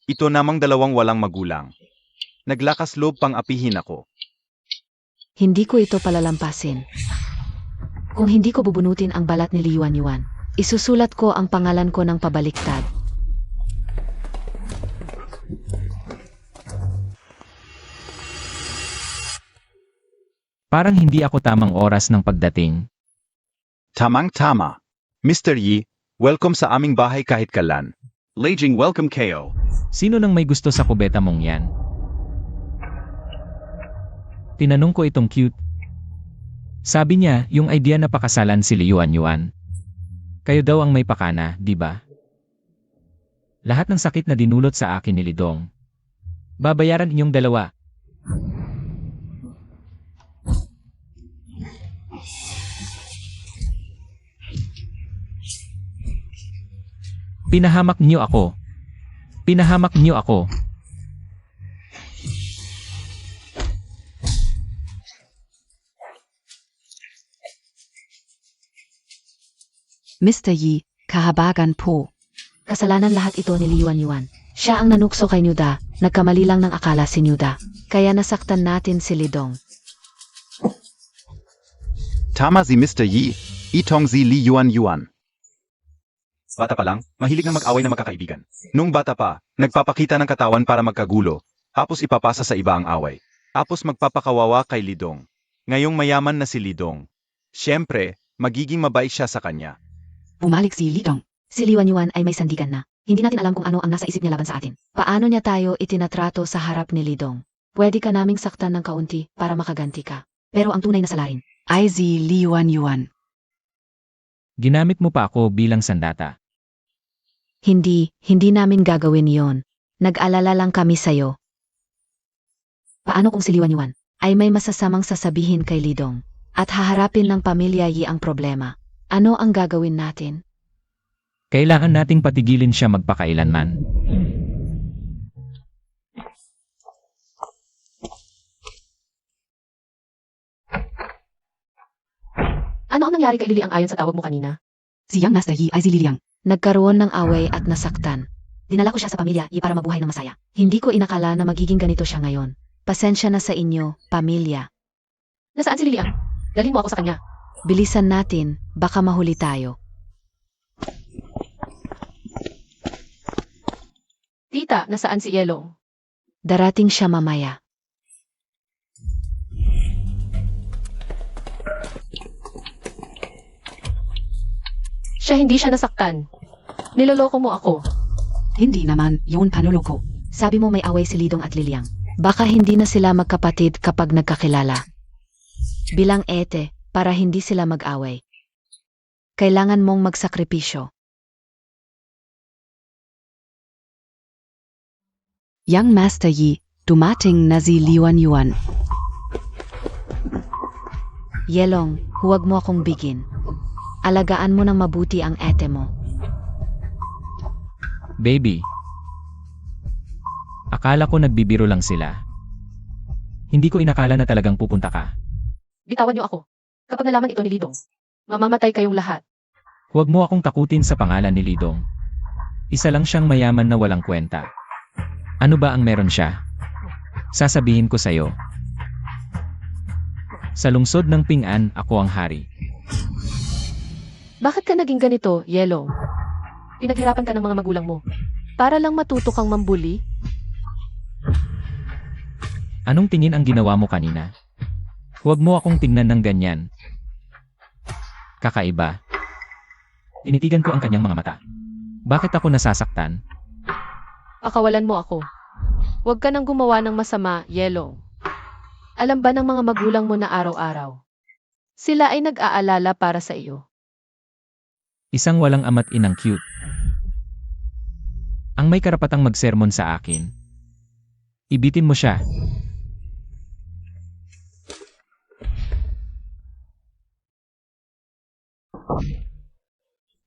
Ito namang dalawang walang magulang. Naglakas loob pang apihin ako. Hindi ko ito palalampasin. Kung hindi ko bubunutin ang balat ni Yuan Yuan, isusulat ko ang pangalan ko ng pabaliktad. Parang hindi ako tamang oras ng pagdating. Tamang-tama. Mr. Yi, welcome sa aming bahay kahit kailan. Lejing welcome kayo. Sino nang may gusto sa kubeta mong yan? Tinanong ko itong cute. Sabi niya, yung idea na pakasalan si Yuan Yuan. Kayo daw ang may pakana, di ba? Lahat ng sakit na dinulot sa akin ni Lidong. Babayaran inyong dalawa. Pinahamak niyo ako. Pinahamak niyo ako. Mr. Yi, kahabagan po. Kasalanan lahat ito ni Yuan Yuan. Siya ang nanukso kay Nyuda, nagkamali lang ng akala si Nyuda. Kaya nasaktan natin si Lidong. Tama si Mr. Yi, itong si Li Yuan Yuan. Bata pa lang, mahilig ng mag-away na magkakaibigan. Nung bata pa, nagpapakita ng katawan para magkagulo, tapos ipapasa sa iba ang away. Tapos magpapakawawa kay Lidong. Ngayong mayaman na si Lidong. Siyempre, magiging mabait siya sa kanya. Bumalik si Lidong. Si Yuan Yuan ay may sandigan na. Hindi natin alam kung ano ang nasa isip niya laban sa atin. Paano niya tayo itinatrato sa harap ni Lidong? Pwede ka naming saktan ng kaunti para makaganti ka. Pero ang tunay na salarin, Ay si Yuan Yuan. Ginamit mo pa ako bilang sandata. hindi namin gagawin yon. Nag-alala lang kami sa'yo. Paano kung si Yuan Yuan ay may masasamang sasabihin kay Lidong at haharapin ng pamilya Yi ang problema? Ano ang gagawin natin? Kailangan nating patigilin siya magpakailanman. Ano ang nangyari kay Liliang ayon sa tawag mo kanina? Siyang Master Yi ay si Liliang. Nagkaroon ng away at nasaktan. Dinala ko siya sa pamilya Yi para mabuhay ng masaya. Hindi ko inakala na magiging ganito siya ngayon. Pasensya na sa inyo, pamilya. Nasaan si Lilian? Dalhin mo ako sa kanya. Bilisan natin, baka mahuli tayo. Tita, nasaan si Yelong? Darating siya mamaya. Hindi siya nasaktan. Niloloko mo ako. Hindi naman, yun panuloko. Sabi mo may away si Lidong at Liliang. Baka hindi na sila magkapatid kapag nagkakilala. Bilang ete, para hindi sila mag-away. Kailangan mong magsakripisyo. Young Master Yi, dumating na si Liwan Yuan. Yelong, huwag mo akong bigin. Alagaan mo ng mabuti ang ete mo. Baby. Akala ko nagbibiro lang sila. Hindi ko inakala na talagang pupunta ka. Bitawan niyo ako. Kapag nalaman ito ni Lidong, mamamatay kayong lahat. Huwag mo akong takutin sa pangalan ni Lidong. Isa lang siyang mayaman na walang kwenta. Ano ba ang meron siya? Sasabihin ko sa'yo. Sa lungsod ng Ping-an, ako ang hari. Bakit ka naging ganito, Yelong? Pinaghirapan ka ng mga magulang mo. Para lang matuto kang mambuli? Anong tingin ang ginawa mo kanina? Huwag mo akong tingnan ng ganyan. Kakaiba. Tinitigan ko ang kanyang mga mata. Bakit ako nasasaktan? Pakawalan mo ako. Huwag ka nang gumawa ng masama, Yelong. Alam ba ng mga magulang mo na araw-araw? Sila ay nag-aalala para sa iyo. Isang walang ama't inang cute. Ang may karapatang magsermon sa akin. Ibitin mo siya.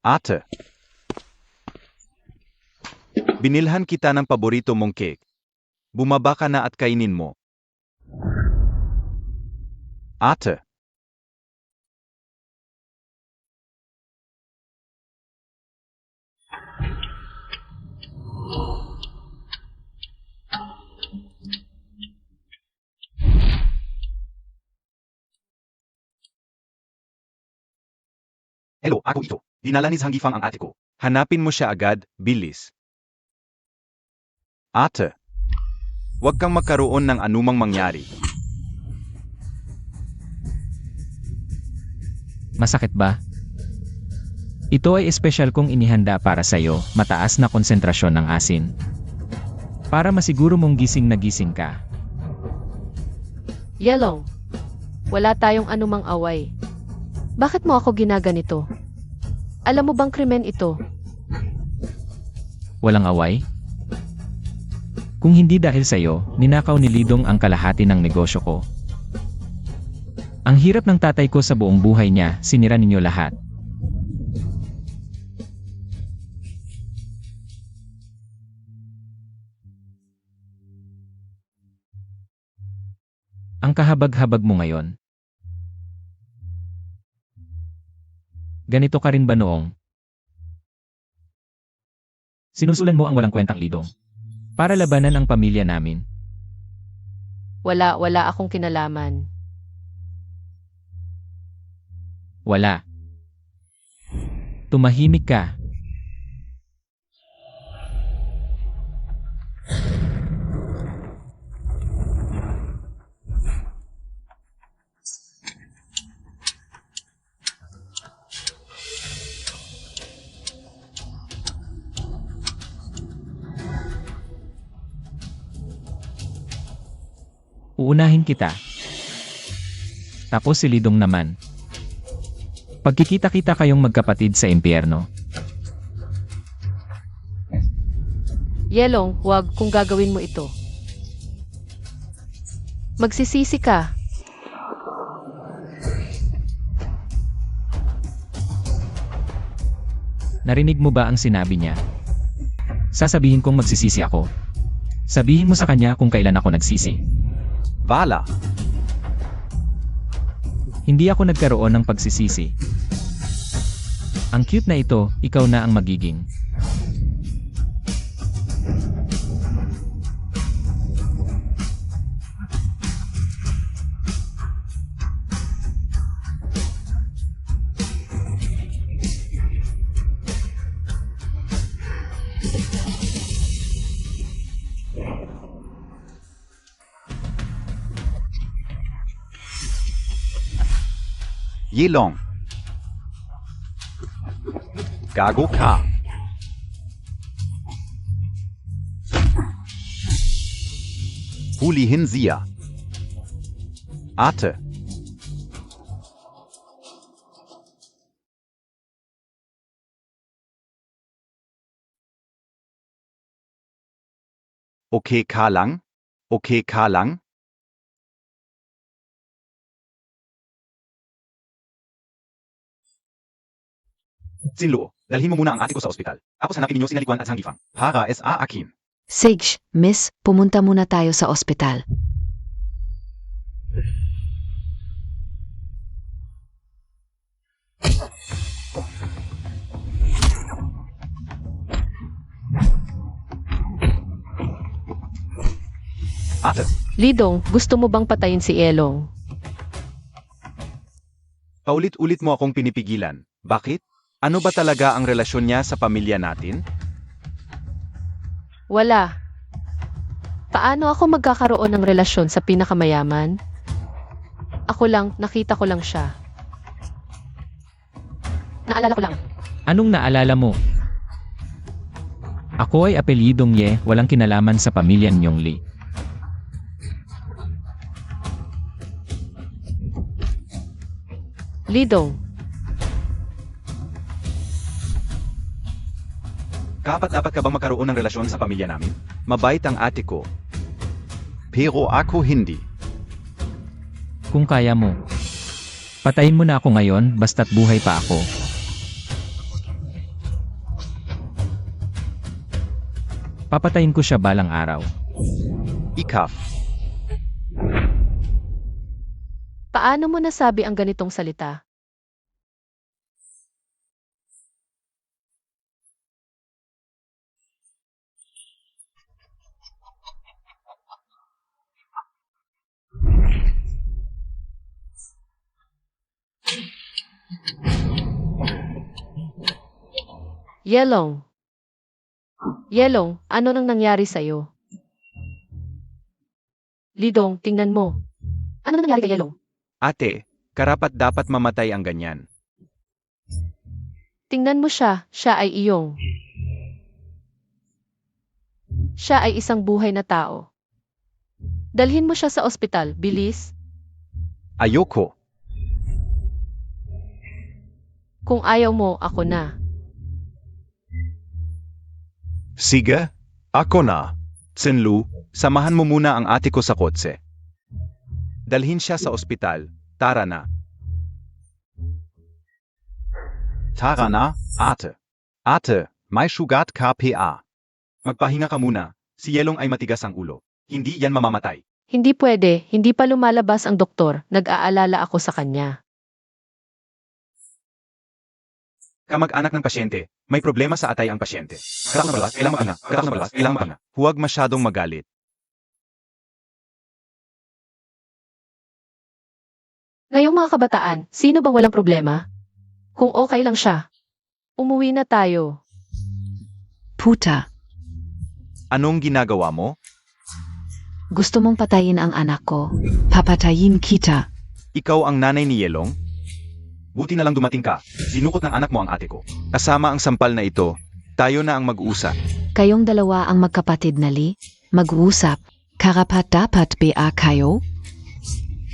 Ate. Binilhan kita ng paborito mong cake. Bumaba ka na at kainin mo. Ate. Hello, ako ito. Dinala ni Zanggifang ang ate ko. Hanapin mo siya agad, bilis. Ate. Huwag kang magkaroon ng anumang mangyari. Masakit ba? Ito ay espesyal kong inihanda para sa'yo, mataas na konsentrasyon ng asin. Para masiguro mong gising na gising ka. Yelong, wala tayong anumang away. Bakit mo ako ginaganito? Alam mo bang krimen ito? Walang away? Kung hindi dahil sa'yo, ninakaw ni Lidong ang kalahati ng negosyo ko. Ang hirap ng tatay ko sa buong buhay niya, sinira ninyo lahat. Ang kahabag-habag mo ngayon. Ganito ka rin ba noong? Sinusulan mo ang walang kwentang Lidong. Para labanan ang pamilya namin. Wala akong kinalaman. Wala. Tumahimik ka. Uunahin kita. Tapos si Lidong naman. Pagkikita-kita kayong magkapatid sa impyerno. Yelong, huwag kung gagawin mo ito. Magsisisi ka. Narinig mo ba ang sinabi niya? Sasabihin kong magsisisi ako. Sabihin mo sa kanya kung kailan ako nagsisi. Vala. Hindi ako nagkaroon ng pagsisisi. Ang cute na ito, ikaw na ang magiging. Yelong. Gago ka. Hulihin siya. Ate. Okay ka lang? Okay ka lang? Sinlo, dalhin mo muna ang ate ko sa ospital. Tapos hanapin ninyo si Nalikuan at Sanggifang. Para sa akin. Sage, miss, pumunta muna tayo sa ospital. Ate, Lidong, gusto mo bang patayin si Elong? paulit-ulit mo akong pinipigilan. Bakit? Ano ba talaga ang relasyon niya sa pamilya natin? Wala. Paano ako magkakaroon ng relasyon sa pinakamayaman? Ako lang, nakita ko lang siya. Naalala ko lang. Anong naalala mo? Ako ay apelyidong Ye, walang kinalaman sa pamilya ninyong Lee. Lidong, Dapat ka bang magkaroon ng relasyon sa pamilya namin? Mabait ang ate ko. Pero ako hindi. Kung kaya mo. Patayin mo na ako ngayon, basta't buhay pa ako. Papatayin ko siya balang araw. Ikaf. paano mo nasabi ang ganitong salita? Yelong. Yelong, ano nang nangyari sa'yo? Lidong, tingnan mo. Ano nang nangyari kay Yelong? Ate, karapat dapat mamatay ang ganyan. Tingnan mo siya, siya ay iyong. Siya ay isang buhay na tao. Dalhin mo siya sa ospital, bilis. Ayoko. Kung ayaw mo, ako na. Sige, ako na. Tsenlu, samahan mo muna ang ate ko sa kotse. Dalhin siya sa ospital. Tara na. Tara na, ate. Ate, may sugat ka pa. Magpahinga ka muna. Si Yelong ay matigas ang ulo. Hindi yan mamamatay. Hindi pwede, hindi pa lumalabas ang doktor, nag-aalala ako sa kanya. Kamag-anak ng pasyente, may problema sa atay ang pasyente. Kailangan mabalas, kailangan magana, kailangan mabalas, kailangan magana. Huwag masyadong magalit. Ngayong mga kabataan, sino bang walang problema? Kung okay lang siya, umuwi na tayo. Puta, Anong ginagawa mo? gusto mong patayin ang anak ko. Papatayin kita. Ikaw ang nanay ni Yelong? Buti na lang dumating ka. Sinukot ng anak mo ang ate ko. Kasama ang sampal na ito, tayo na ang mag-uusap. Kayong dalawa ang magkapatid na Lee. Mag-uusap. Karapat dapat ba kayo?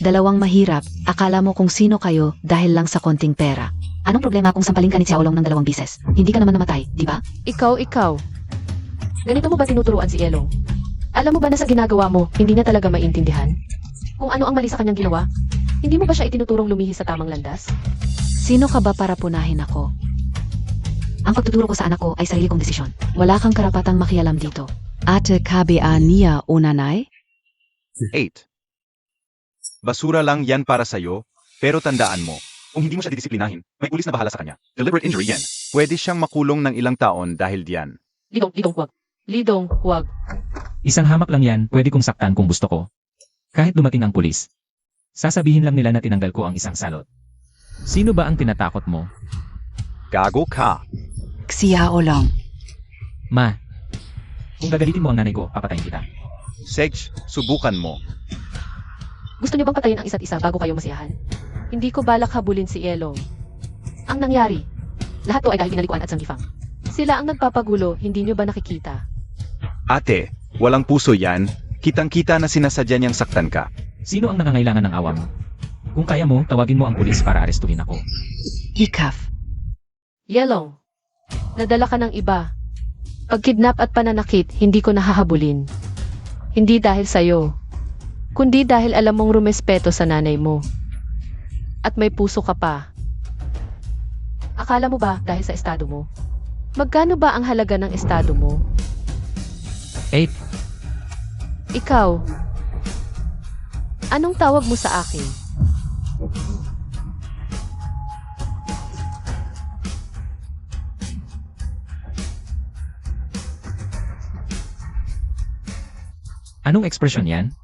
Dalawang mahirap. Akala mo kung sino kayo dahil lang sa konting pera. Anong problema kung sampalin ka ni Xiaolong ng 2 bises? Hindi ka naman namatay, di ba? Ikaw. Ganito mo ba tinuturuan si Elong? Alam mo ba na sa ginagawa mo, hindi na talaga maintindihan? Kung ano ang mali sa kanyang ginawa? Hindi mo ba siya itinuturong lumihis sa tamang landas? Sino ka ba para punahin ako? Ang pagtuturo ko sa anak ko ay sarili kong desisyon. Wala kang karapatang makialam dito. Ate KBA niya unanay? 8. Basura lang yan para sa'yo, pero tandaan mo, kung hindi mo siya didisiplinahin, may pulis na bahala sa kanya. Deliberate injury yan. Pwede siyang makulong ng ilang taon dahil diyan. Lidong, huwag. Lidong, huwag. Isang hamak lang yan, pwede kong saktan kung gusto ko. Kahit dumating ang pulis. Sasabihin lang nila na tinanggal ko ang isang salot. Sino ba ang tinatakot mo? Gago ka. Xiaolong. Ma, kung gagalitin mo ang nanay ko, papatayin kita. Sej, subukan mo. Gusto niyo bang patayin ang isa't isa bago kayo masiyahan? Hindi ko balak habulin si Elong. Ang nangyari, lahat to ay dahil pinalikuan at sanggifang. Sila ang nagpapagulo, hindi niyo ba nakikita? Ate, walang puso yan. Kitang-kita na sinasadya niyang saktan ka. Sino ang nangangailangan ng awa mo? Kung kaya mo, tawagin mo ang pulis para arestuhin ako. Hikaf. Yelong, nadala ka ng iba. Pagkidnap at pananakit, hindi ko nahahabulin. Hindi dahil sa'yo, kundi dahil alam mong rumespeto sa nanay mo. At may puso ka pa. Akala mo ba dahil sa estado mo? Magkano ba ang halaga ng estado mo? 8. Ikaw, anong tawag mo sa akin? Anong ekspresyon yan?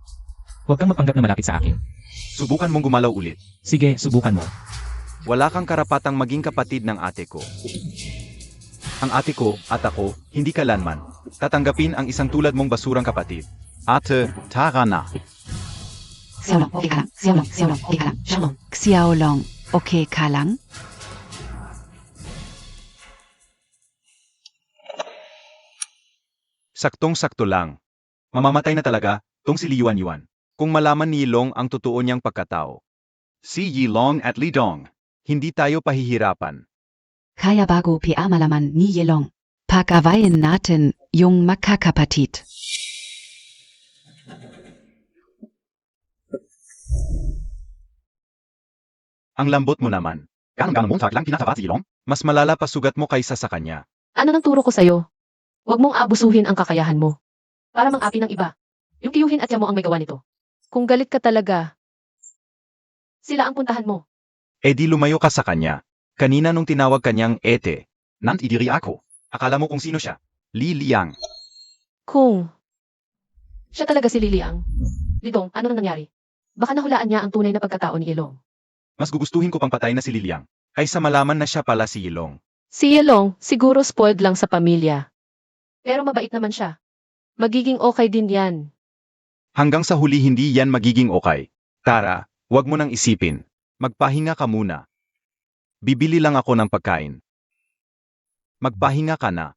Huwag kang mapanggap na malapit sa akin. Subukan mong gumalaw ulit. Sige, subukan mo. Wala kang karapatang maging kapatid ng ate ko. Ang ate ko at ako, hindi kalanman, tatanggapin ang isang tulad mong basurang kapatid. Ate, tara na. Xiaolong, okay ka lang. Xiaolong, Xiaolong, okay ka lang. Xiaolong. Xiaolong, okay ka lang? Saktong-sakto lang. Mamamatay na talaga, tong si Yuan Yuan. Kung malaman ni Long ang totoo niyang pagkatao. Si Yilong at Lidong, hindi tayo pahihirapan. Kaya bago pia malaman ni Yelong. Pag-awayin natin yung makakapatid. Ang lambot mo naman. Ganong mong lang pinatawa si Yilong? Mas malala pa sugat mo kaysa sa kanya. Ano nang turo ko sa'yo? Huwag mong abusuhin ang kakayahan mo. Para mang-api ng iba. Yung tiyuhin at mo ang may gawa nito. Kung galit ka talaga, sila ang puntahan mo. E di lumayo ka sa kanya. Kanina nung tinawag kanyang ete, nant idiri ako. Akala mo kung sino siya? Li Liang. Kung siya talaga si Liliang. Lidong, ano nang nangyari? Baka nahulaan niya ang tunay na pagkatao ni Ilong. Mas gugustuhin ko pang patay na si Liliang, kaysa malaman na siya pala si Yilong. Si Ilong, siguro spoiled lang sa pamilya. Pero mabait naman siya. Magiging okay din yan. Hanggang sa huli hindi yan magiging okay. Tara, wag mo nang isipin. Magpahinga ka muna. Bibili lang ako ng pagkain. Magpahinga ka na.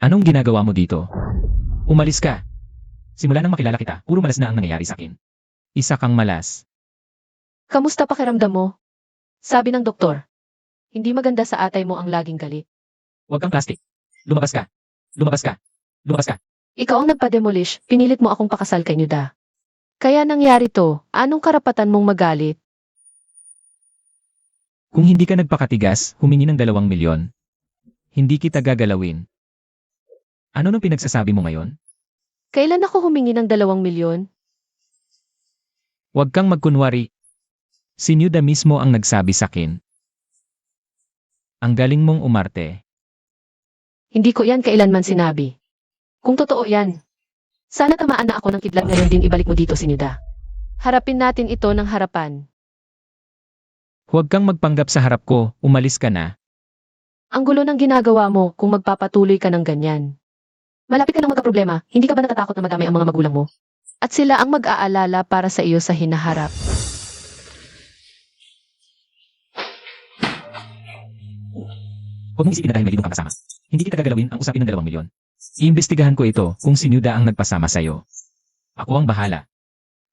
Anong ginagawa mo dito? Umalis ka. Simula nang makilala kita, puro malas na ang nangyayari sa akin. Isa kang malas. Kamusta pakiramdam mo? Sabi ng doktor, hindi maganda sa atay mo ang laging galit. Huwag kang plastic. Lumabas ka. Lumabas ka. Lumabas ka. Ikaw ang nagpa-demolish, pinilit mo akong pakasal kay Nuda. Kaya nangyari to, anong karapatan mong magalit? Kung hindi ka nagpakatigas, humingi ng 2 milyon. Hindi kita gagalawin. Ano nang pinagsasabi mo ngayon? Kailan ako humingi ng 2 milyon? Huwag kang magkunwari. Si Nuda mismo ang nagsabi sa akin. Ang galing mong umarte. Hindi ko yan kailanman sinabi. Kung totoo yan, sana tamaan na ako ng kidlat ngayon din ibalik mo dito si Nuda. Harapin natin ito ng harapan. Huwag kang magpanggap sa harap ko, umalis ka na. Ang gulo ng ginagawa mo kung magpapatuloy ka ng ganyan. Malapit ka nang magkaproblema, hindi ka ba natatakot na madamay ang mga magulang mo? At sila ang mag-aalala para sa iyo sa hinaharap. Huwag mong isipin na dahil may lidong kang kasama. Hindi kita gagalawin ang usapin ng 2 milyon. Iimbestigahan ko ito kung si Nuda ang nagpasama sa'yo. Ako ang bahala.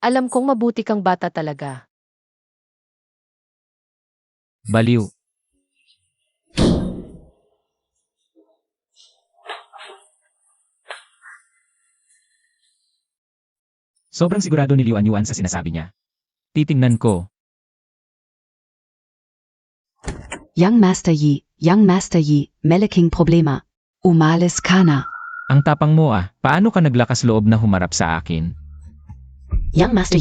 Alam kong mabuti kang bata talaga. Baliw. Sobrang sigurado ni Yuan Yuan sa sinasabi niya. Titingnan ko. Young Master Yi, malaking problema. Umalis ka na. Ang tapang mo ah, paano ka naglakas loob na humarap sa akin? Young Master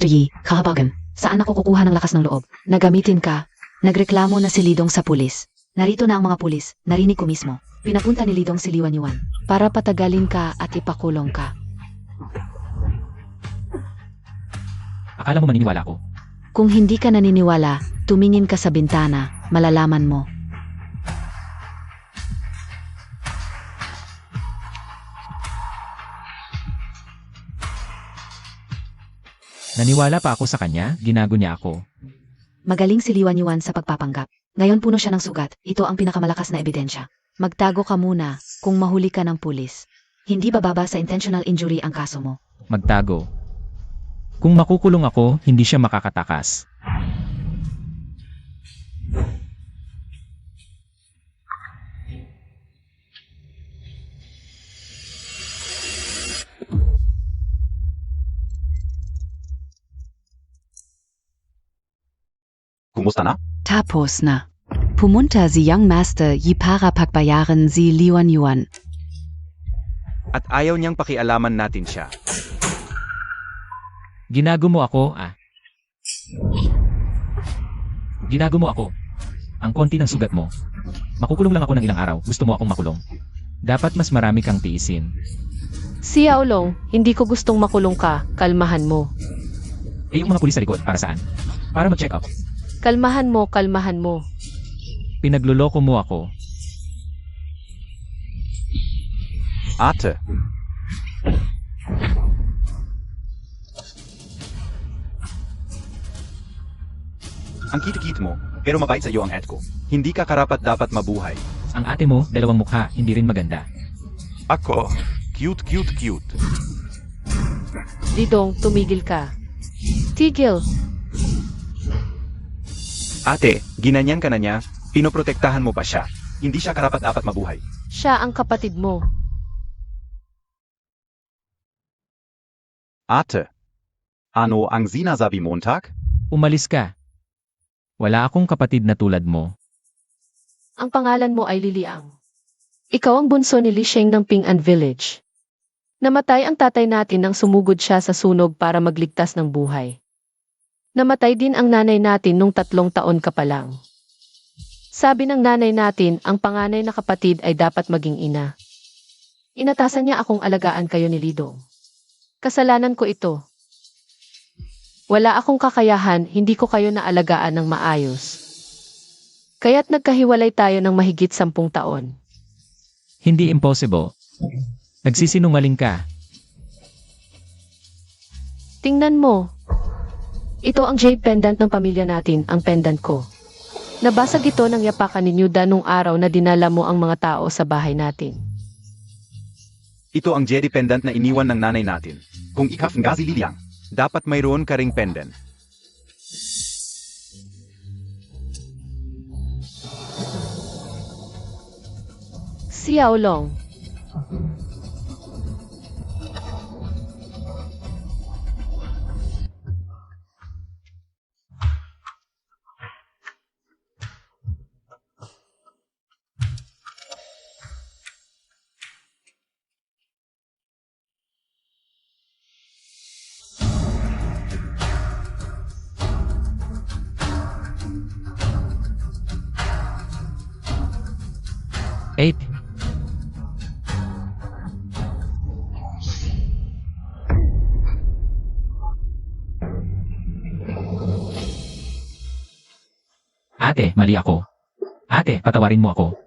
Yi, kahabagan. Saan ako kukuha ng lakas ng loob? Nagamitin ka. Nagreklamo na si Lidong sa pulis. Narito na ang mga pulis, narinig ko mismo. Pinapunta ni Lidong si Liwan Yuan para patagalin ka at ipakulong ka. Akala mo maniniwala ako? Kung hindi ka naniniwala, tumingin ka sa bintana, malalaman mo. Naniwala pa ako sa kanya, ginago niya ako. Magaling si Liwan Yuan sa pagpapanggap. Ngayon puno siya ng sugat. Ito ang pinakamalakas na ebidensya. Magtago ka muna kung mahuli ka ng pulis. Hindi bababa sa intentional injury ang kaso mo. Magtago. Kung makukulong ako, hindi siya makakatakas. Kumusta na? Tapos na. Pumunta si Young Master yi para pagbayaran si Liwan Yuan. At ayaw niyang pakialaman natin siya. Ginago mo ako, Ginago mo ako. Ang konti ng sugat mo. Makukulong lang ako ng ilang araw. Gusto mo akong makulong. Dapat mas marami kang tiisin. Si Yao Long, hindi ko gustong makulong ka, kalmahan mo. Eh yung mga pulis sa likod, para saan? Para mag-check up. Kalmahan mo, kalmahan mo. Pinagluloko mo ako. Ate, ang kitikit mo, pero mabait sa iyo ang ko. Hindi ka karapat dapat mabuhay. Ang ate mo, dalawang mukha, hindi rin maganda. Ako. Cute, cute, cute. Lidong, tumigil ka. Tigil. Ate, ginanyan ka na niya, pinoprotektahan mo pa siya. Hindi siya karapat dapat mabuhay. Siya ang kapatid mo. Ate, ano ang sinasabi Montag? Umalis ka. Wala akong kapatid na tulad mo. Ang pangalan mo ay Liliang. Ikaw ang bunso ni Li Sheng ng Ping An Village. Namatay ang tatay natin nang sumugod siya sa sunog para magligtas ng buhay. Namatay din ang nanay natin nung 3 taon ka pa lang. Sabi ng nanay natin, ang panganay na kapatid ay dapat maging ina. Inatasan niya akong alagaan kayo ni Lidong. Kasalanan ko ito. Wala akong kakayahan, hindi ko kayo naalagaan ng maayos. Kaya't nagkahiwalay tayo ng mahigit 10 taon. Hindi impossible. Nagsisinungaling ka. Tingnan mo. Ito ang jade pendant ng pamilya natin, ang pendant ko. Nabasag ito ng yapakan ni Nyuda nung araw na dinala mo ang mga tao sa bahay natin. Ito ang Jedi pendant na iniwan ng nanay natin. Kung ikaf nga si Liliang, dapat mayroon ka ring pendant. Si Yao Long. Eight. Ate, mali ako. Ate, patawarin mo ako.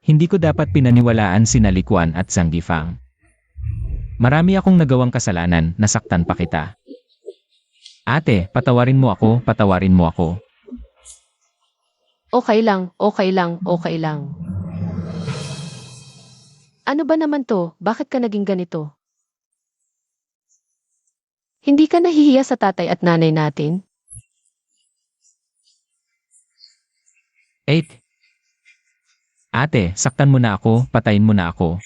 Hindi ko dapat pinaniwalaan si Nalikuan at Zanggifang. Marami akong nagawang kasalanan, nasaktan pa kita. Ate, patawarin mo ako, patawarin mo ako. Okay lang, okay lang, okay lang. Ano ba naman to? Bakit ka naging ganito? Hindi ka nahihiya sa tatay at nanay natin? 8. Ate, saktan mo na ako, patayin mo na ako.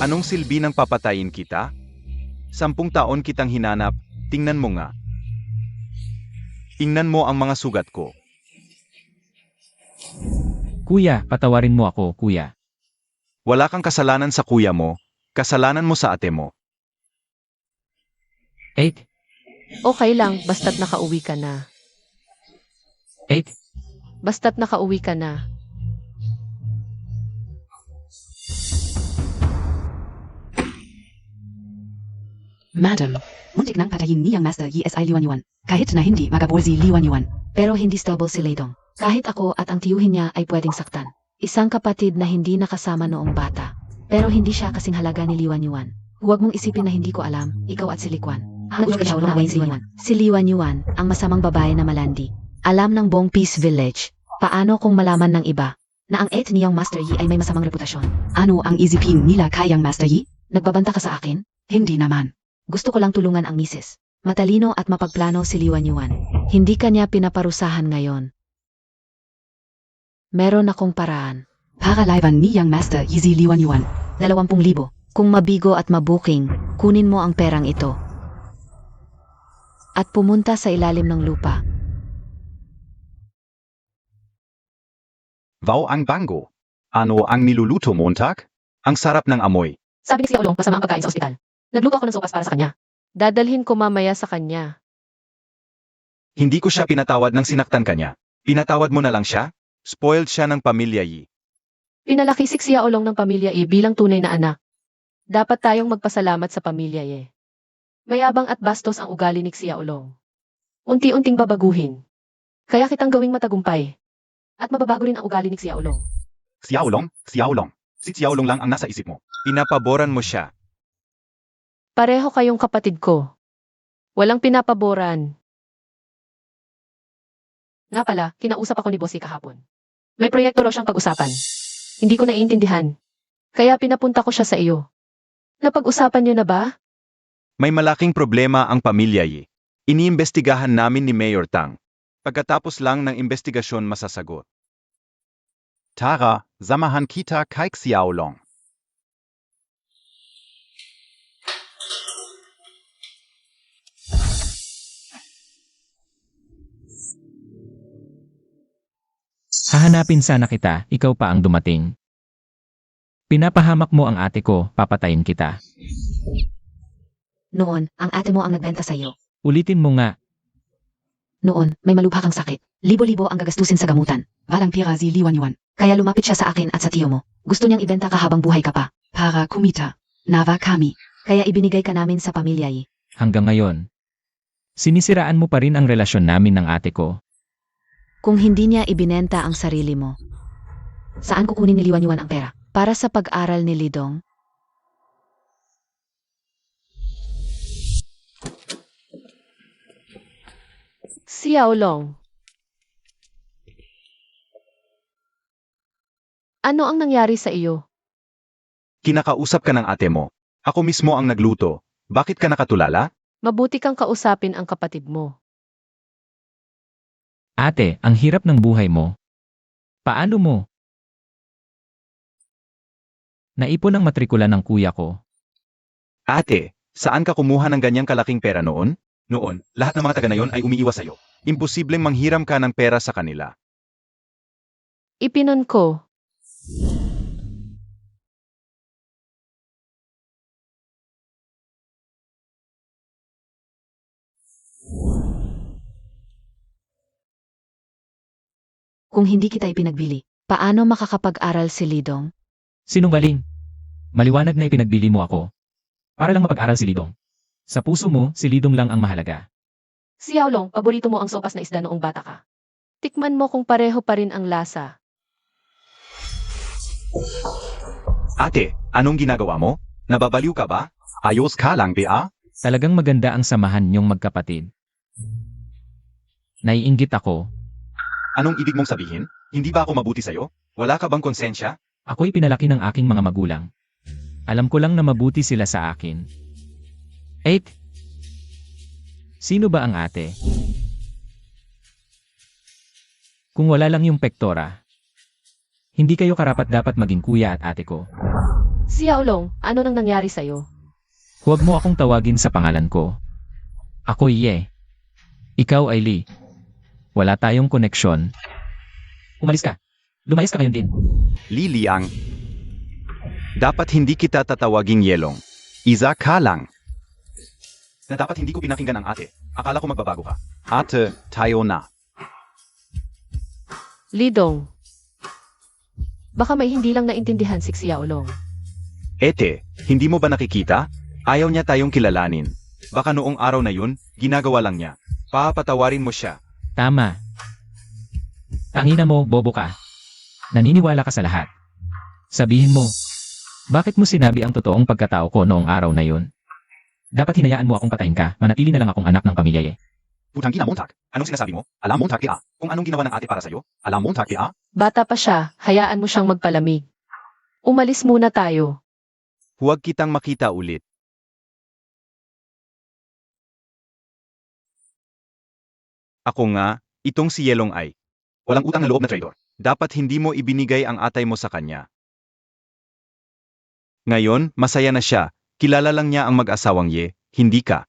Anong silbi ng papatayin kita? 10 taon kitang hinanap, tingnan mo nga. Tingnan mo ang mga sugat ko. Kuya, patawarin mo ako, kuya. Wala kang kasalanan sa kuya mo, kasalanan mo sa ate mo. 8. Okay lang, basta't nakauwi ka na. 8. Basta't nakauwi ka na. Madam, muntik nang patayin ni Young Master Yi SI Liwan Yuan. Kahit na hindi magabol si Liwan Yuan. Pero hindi stable si Lidong. Kahit ako at ang tiyuhin niya ay pwedeng saktan. Isang kapatid na hindi nakasama noong bata. Pero hindi siya kasing halaga ni Liwan Yuan. Huwag mong isipin na hindi ko alam, ikaw at si Likwan. Ang nagkasyaw na si Liwan. Si Liwan Yuan, ang masamang babae na malandi. Alam ng buong Peace Village. Paano kung malaman ng iba na ang ni Young Master Yi ay may masamang reputasyon? Ano ang isipin nila kay Young Master Yi? Nagbabanta ka sa akin? Hindi naman. Gusto ko lang tulungan ang misis. Matalino at mapagplano si Liwan Yuan. Hindi kanya pinaparusahan ngayon. Meron akong paraan. Para laban ni Young Master Yi si Liwan Yuan. 20,000. Kung mabigo at mabuking, kunin mo ang perang ito. At pumunta sa ilalim ng lupa. Wow ang bango. Ano ang niluluto Montag? Ang sarap ng amoy. Sabi ni Xiao Long, masama ang pagkain sa ospital. Nagluto ako ng sopas para sa kanya. Dadalhin ko mamaya sa kanya. Hindi ko siya pinatawad ng sinaktan kanya. Pinatawad mo na lang siya? Spoiled siya ng pamilya Yi. Pinalaki si Xiao Long ng pamilya E bilang tunay na anak. Dapat tayong magpasalamat sa pamilya E. Mayabang at bastos ang ugali ni Xiao Long. Unti-unting babaguhin. Kaya kitang gawing matagumpay. At mababago rin ang ugali ni Xiao Long. Xiao Long? Si Xiao Long lang ang nasa isip mo. Pinapaboran mo siya. Pareho kayong kapatid ko. Walang pinapaboran. Nga pala, kinausap ako ni Bossy kahapon. May proyekto raw siyang pag-usapan. Hindi ko naiintindihan. Kaya pinapunta ko siya sa iyo. Napag-usapan niyo na ba? May malaking problema ang pamilya Yi. Iniimbestigahan namin ni Mayor Tang. Pagkatapos lang ng investigasyon masasagot. Tara, samahan kita kay Xiao Long. Hahanapin sana kita, ikaw pa ang dumating. Pinapahamak mo ang ate ko, papatayin kita. Noon, ang ate mo ang nagbenta sa'yo. Ulitin mo nga, Noon, may malubha kang sakit. Libo-libo ang gagastusin sa gamutan. Walang pira si Liwan Yuan. Kaya lumapit siya sa akin at sa tiyo mo. Gusto niyang ibenta ka habang buhay ka pa. Para kumita. Nawa kami. Kaya ibinigay ka namin sa pamilya Yi. hanggang ngayon. Sinisiraan mo pa rin ang relasyon namin ng ate ko. Kung hindi niya ibinenta ang sarili mo, saan kukunin ni Liwan Yuan ang pera? Para sa pag-aral ni Lidong? Xiao Long. Ano ang nangyari sa iyo? Kinakausap ka ng ate mo. Ako mismo ang nagluto. Bakit ka nakatulala? Mabuti kang kausapin ang kapatid mo. Ate, ang hirap ng buhay mo. Paano mo? Naipon ang matrikula ng kuya ko. Ate, saan ka kumuha ng ganyang kalaking pera noon? Noon, lahat ng mga taga na yon ay umiiwas sa'yo. Imposibleng manghiram ka ng pera sa kanila. Ipinon ko. Kung hindi kita ipinagbili, paano makakapag-aral si Lidong? Sinungaling. Maliwanag na ipinagbili mo ako. Para lang mapag-aral si Lidong. Sa puso mo, si Lidong lang ang mahalaga. Xiao Long, paborito mo ang sopas na isda noong bata ka. Tikman mo kung pareho pa rin ang lasa. Ate, anong ginagawa mo? Nababaliw ka ba? Ayos ka lang, Bea? Talagang maganda ang samahan niyong magkapatid. Naiinggit ako. Anong ibig mong sabihin? Hindi ba ako mabuti sa'yo? Wala ka bang konsensya? Ako'y pinalaki ng aking mga magulang. Alam ko lang na mabuti sila sa akin. 8. Sino ba ang ate? Kung wala lang yung pektora, hindi kayo karapat-dapat maging kuya at ate ko. Xiao Long, ano nang nangyari sa'yo? Huwag mo akong tawagin sa pangalan ko. Ako Ye. Ikaw ay Li. Wala tayong koneksyon. Umalis ka. Lumayas ka ngayon din. Liliang. Dapat hindi kita tatawaging Yelong. Isa ka lang. Na dapat hindi ko pinakinggan ang ate. Akala ko magbabago ka. Ate, tayo na. Lidong. Baka may hindi lang naintindihan si Xiaolong. Ete, hindi mo ba nakikita? Ayaw niya tayong kilalanin. Baka noong araw na yun, ginagawa lang niya. Papatawarin mo siya. Tama. Tangina mo, bobo ka. Naniniwala ka sa lahat. Sabihin mo, bakit mo sinabi ang totoong pagkatao ko noong araw na yun? Dapat hinayaan mo akong patayin ka, manatili na lang akong anak ng pamilya eh. Putang ina Montag. Anong sinasabi mo? Alam Montag kaya. Kung anong ginawa ng ate para sa'yo, alam Montag kaya. Bata pa siya, hayaan mo siyang magpalamig. Umalis muna tayo. Huwag kitang makita ulit. Ako nga, itong si Yelong ay. Walang utang na loob na traitor. Dapat hindi mo ibinigay ang atay mo sa kanya. Ngayon, masaya na siya. Kilala lang niya ang mag-asawang Ye, hindi ka.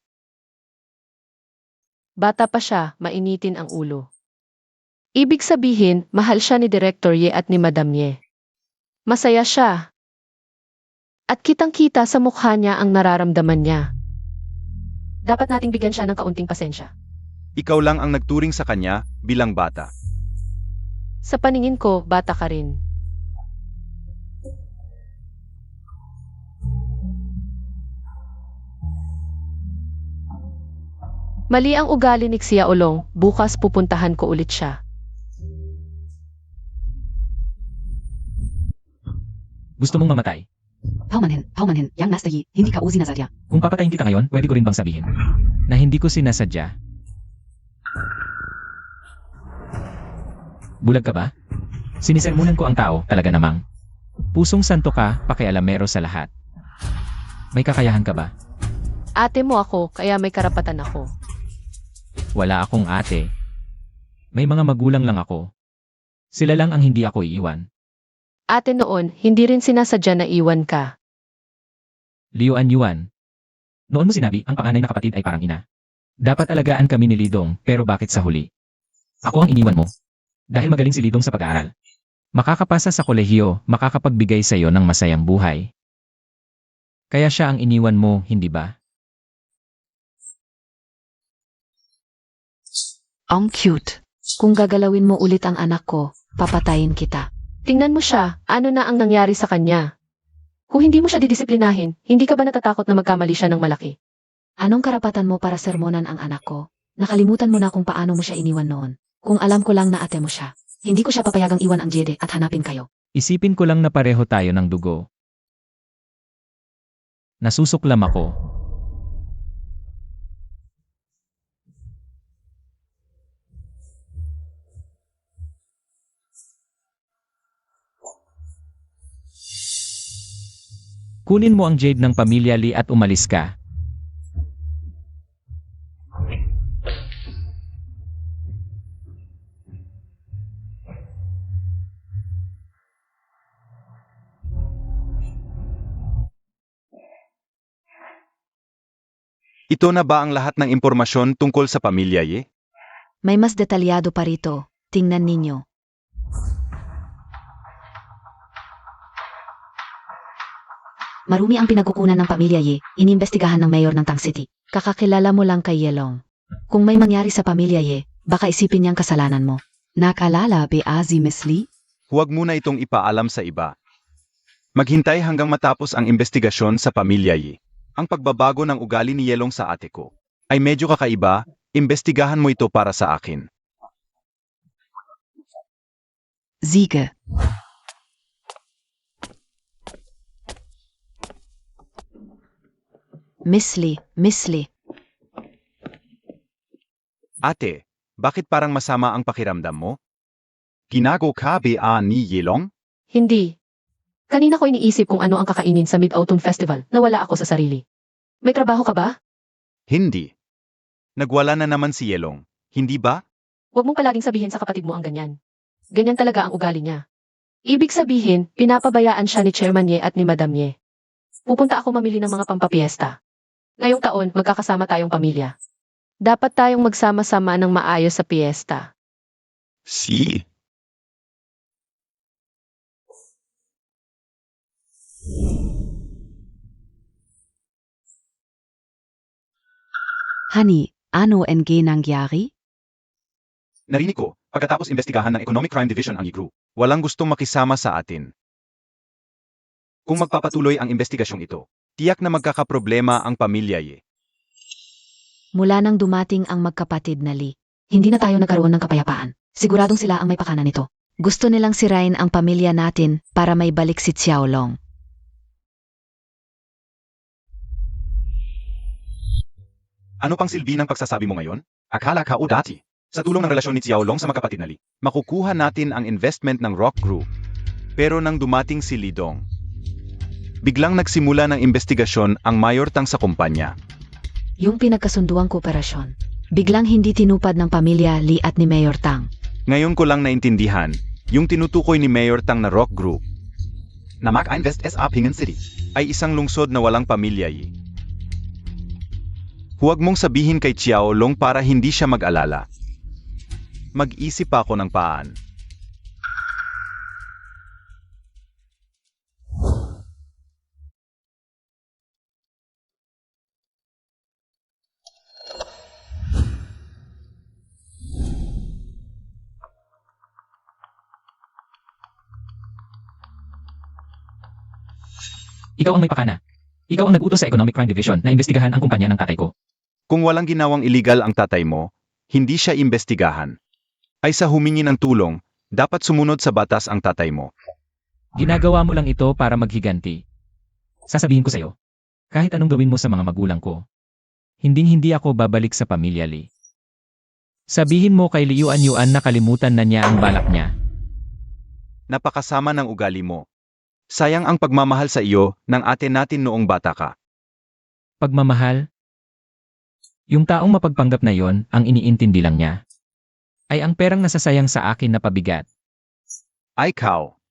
Bata pa siya, mainitin ang ulo. Ibig sabihin, mahal siya ni Director Ye at ni Madam Ye. Masaya siya. At kitang-kita sa mukha niya ang nararamdaman niya. Dapat nating bigyan siya ng kaunting pasensya. Ikaw lang ang nagturing sa kanya bilang bata. Sa paningin ko, bata ka rin. Mali ang ugali ni Xiaolong, bukas pupuntahan ko ulit siya. Gusto mong mamatay? Paumanhin, Young Master Yi, hindi ka uzi na sadya. Kung papatayin kita ngayon, pwede ko rin bang sabihin na hindi ko sinasadya? Bulag ka ba? Sinisermunan ko ang tao, talaga namang. Pusong santo ka, pakialamero sa lahat. May kakayahan ka ba? Ate mo ako, kaya may karapatan ako. Wala akong ate. May mga magulang lang ako. Sila lang ang hindi ako iiwan. Ate noon, hindi rin sinasadya na iwan ka. Liuan Yuan. Noon mo sinabi, ang panganay na kapatid ay parang ina. Dapat alagaan kami ni Lidong, pero bakit sa huli? Ako ang iniwan mo. Dahil magaling si Lidong sa pag-aaral. Makakapasa sa kolehiyo, makakapagbigay sa iyo ng masayang buhay. Kaya siya ang iniwan mo, hindi ba? Ang cute. Kung gagalawin mo ulit ang anak ko, papatayin kita. Tingnan mo siya, ano na ang nangyari sa kanya? Kung hindi mo siya didisiplinahin, hindi ka ba natatakot na magkamali siya ng malaki? Anong karapatan mo para sermonan ang anak ko? Nakalimutan mo na kung paano mo siya iniwan noon. Kung alam ko lang na ate mo siya, hindi ko siya papayagang iwan ang Jede at hanapin kayo. Isipin ko lang na pareho tayo ng dugo. Nasusuklam ako. Kunin mo ang jade ng pamilya Lee at umalis ka. Ito na ba ang lahat ng impormasyon tungkol sa pamilya Ye? May mas detalyado pa rito. Tingnan ninyo. Marumi ang pinagkukunan ng pamilya Ye, inimbestigahan ng mayor ng Tang City. Kakakilala mo lang kay Yelong. Kung may mangyari sa pamilya Ye, baka isipin niyang kasalanan mo. Nakalala ba si Miss Lee? Huwag muna itong ipaalam sa iba. Maghintay hanggang matapos ang investigasyon sa pamilya Ye. Ang pagbabago ng ugali ni Yelong sa ate ko ay medyo kakaiba, imbestigahan mo ito para sa akin. Siege. Miss Lee. Ate, bakit parang masama ang pakiramdam mo? Ginago ka ba ni Yelong? Hindi. Kanina ko iniisip kung ano ang kakainin sa Mid-Autumn Festival, nawala ako sa sarili. May trabaho ka ba? Hindi. Nagwala na naman si Yelong, hindi ba? Huwag mong palaging sabihin sa kapatid mo ang ganyan. Ganyan talaga ang ugali niya. Ibig sabihin, pinapabayaan siya ni Chairman Ye at ni Madam Ye. Pupunta ako mamili ng mga pampapiesta. Ngayong taon, magkakasama tayong pamilya. Dapat tayong magsama-sama ng maayos sa piyesta. Si. Honey, ano ang nangyari? Narinig ko, Pagkatapos imbestigahan ng Economic Crime Division ang IGRU, walang gustong makisama sa atin. Kung magpapatuloy ang investigasyong ito, tiyak na magkakaproblema ang pamilya Ye. Mula nang dumating ang magkapatid na Lee, hindi na tayo nagkaroon ng kapayapaan. Siguradong sila ang may pakana nito. Gusto nilang sirain ang pamilya natin para may balik si Xiaolong. Ano pang silbi ng pagsasabi mo ngayon? Akala ka o dati? Sa tulong ng relasyon ni Xiaolong sa magkapatid na Li, makukuha natin ang investment ng Rock Group. Pero nang dumating si Lidong, biglang nagsimula ng investigasyon ang Mayor Tang sa kumpanya. Yung pinagkasunduang kooperasyon, biglang hindi tinupad ng pamilya Lee at ni Mayor Tang. Ngayon ko lang naintindihan, yung tinutukoy ni Mayor Tang na Rock Group na Mag-Invest SA Pingen City ay isang lungsod na walang pamilya Yi. Huwag mong sabihin kay Xiaolong para hindi siya mag-alala. Mag-isip ako ng paan. Ikaw ang may pakana. Ikaw ang nag-utos sa Economic Crime Division na imbestigahan ang kumpanya ng tatay ko. Kung walang ginawang illegal ang tatay mo, hindi siya imbestigahan. Ay sa humingi ng tulong, dapat sumunod sa batas ang tatay mo. Ginagawa mo lang ito para maghiganti. Sasabihin ko sa'yo, kahit anong gawin mo sa mga magulang ko, hindi ako babalik sa pamilya Lee. Sabihin mo kay Liu Anyuan na kalimutan na niya ang balak niya. Napakasama ng ugali mo. Sayang ang pagmamahal sa iyo ng ate natin noong bata ka. Pagmamahal? Yung taong mapagpanggap na yon ang iniintindi lang niya. Ay ang perang nasasayang sa akin na pabigat. Ay Kao.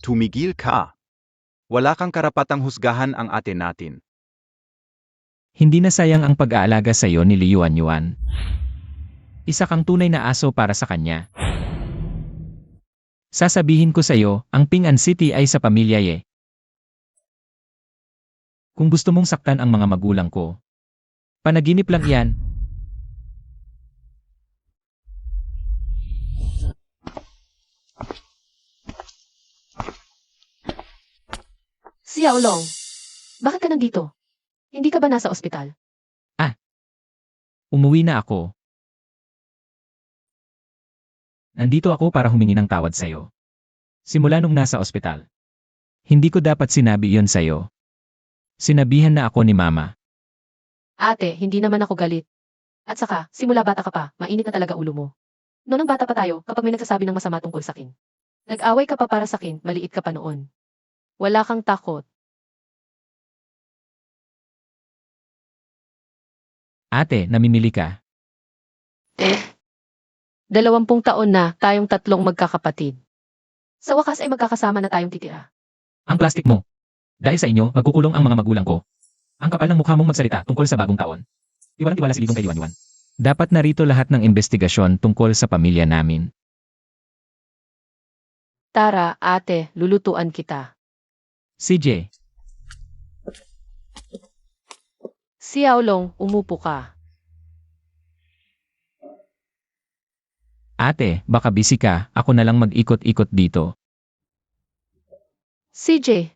Tumigil ka. Wala kang karapatang husgahan ang ate natin. Hindi na sayang ang pag-aalaga sa iyo ni Liu Anyuan. Isa kang tunay na aso para sa kanya. Sasabihin ko sa iyo, ang Ping An City ay sa pamilya Ye. Kung gusto mong saktan ang mga magulang ko, panaginip lang yan. Xiaolong, bakit ka nandito? Hindi ka ba nasa ospital? Umuwi na ako. Nandito ako para humingi ng tawad sa'yo. Simula nung nasa ospital. Hindi ko dapat sinabi yon sa'yo. Sinabihan na ako ni Mama. Ate, hindi naman ako galit. At saka, simula bata ka pa, mainit na talaga ulo mo. Noong bata pa tayo, kapag may nagsasabi ng masama tungkol sa akin. Nag-away ka pa para sa akin, maliit ka pa noon. Wala kang takot. Ate, namimili ka. 20 taon na tayong tatlong magkakapatid. Sa wakas ay magkakasama na tayong titira. Ang plastic mo. Dahil sa inyo, magkukulong ang mga magulang ko. Ang kapal ng mukha mong magsalita tungkol sa bagong taon. Tiwalang-tiwala si Ligong kay Liwan. Dapat narito lahat ng investigasyon tungkol sa pamilya namin. Tara, ate, lulutuan kita. CJ, Xiaolong, umupo ka. ate, baka busy ka, ako na lang mag-ikot-ikot dito. CJ,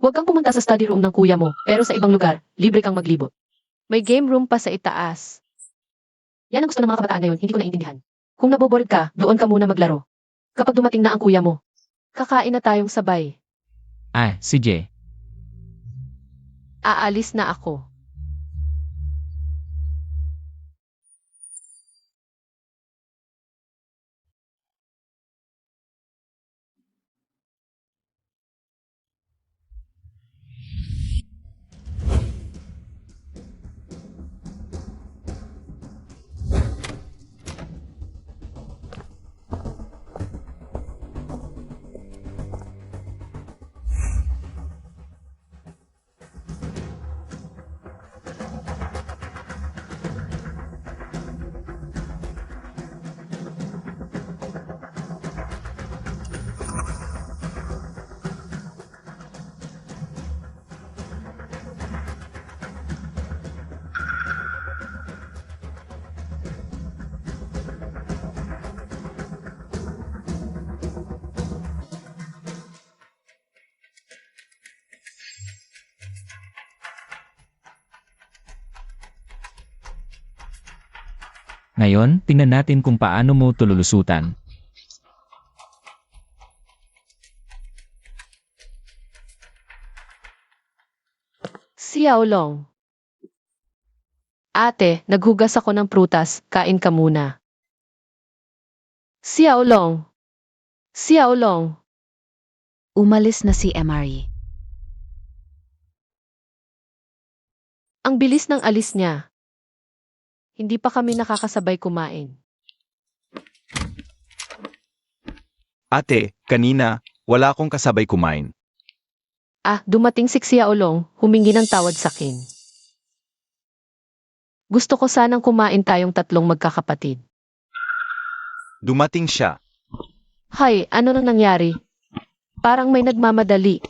huwag kang pumunta sa study room ng kuya mo, pero sa ibang lugar, libre kang maglibot. May game room pa sa itaas. Yan ang gusto ng mga kabataan ngayon, hindi ko naintindihan. Kung nabobored ka, doon ka muna maglaro. Kapag dumating na ang kuya mo, kakain na tayong sabay. CJ, Aalis na ako. Ngayon, tingnan natin kung paano mo tululusutan. Xiaolong. Ate, naghugas ako ng prutas, kain ka muna. Xiaolong. Xiaolong. Umalis na si Emery. Ang bilis ng alis niya. Hindi pa kami nakakasabay kumain. Ate, kanina, wala akong kasabay kumain. Ah, dumating si Xiaolong, humingi ng tawad sa akin. Gusto ko sanang kumain tayong tatlong magkakapatid. Dumating siya. Hay, ano nang nangyari? Parang may nagmamadali.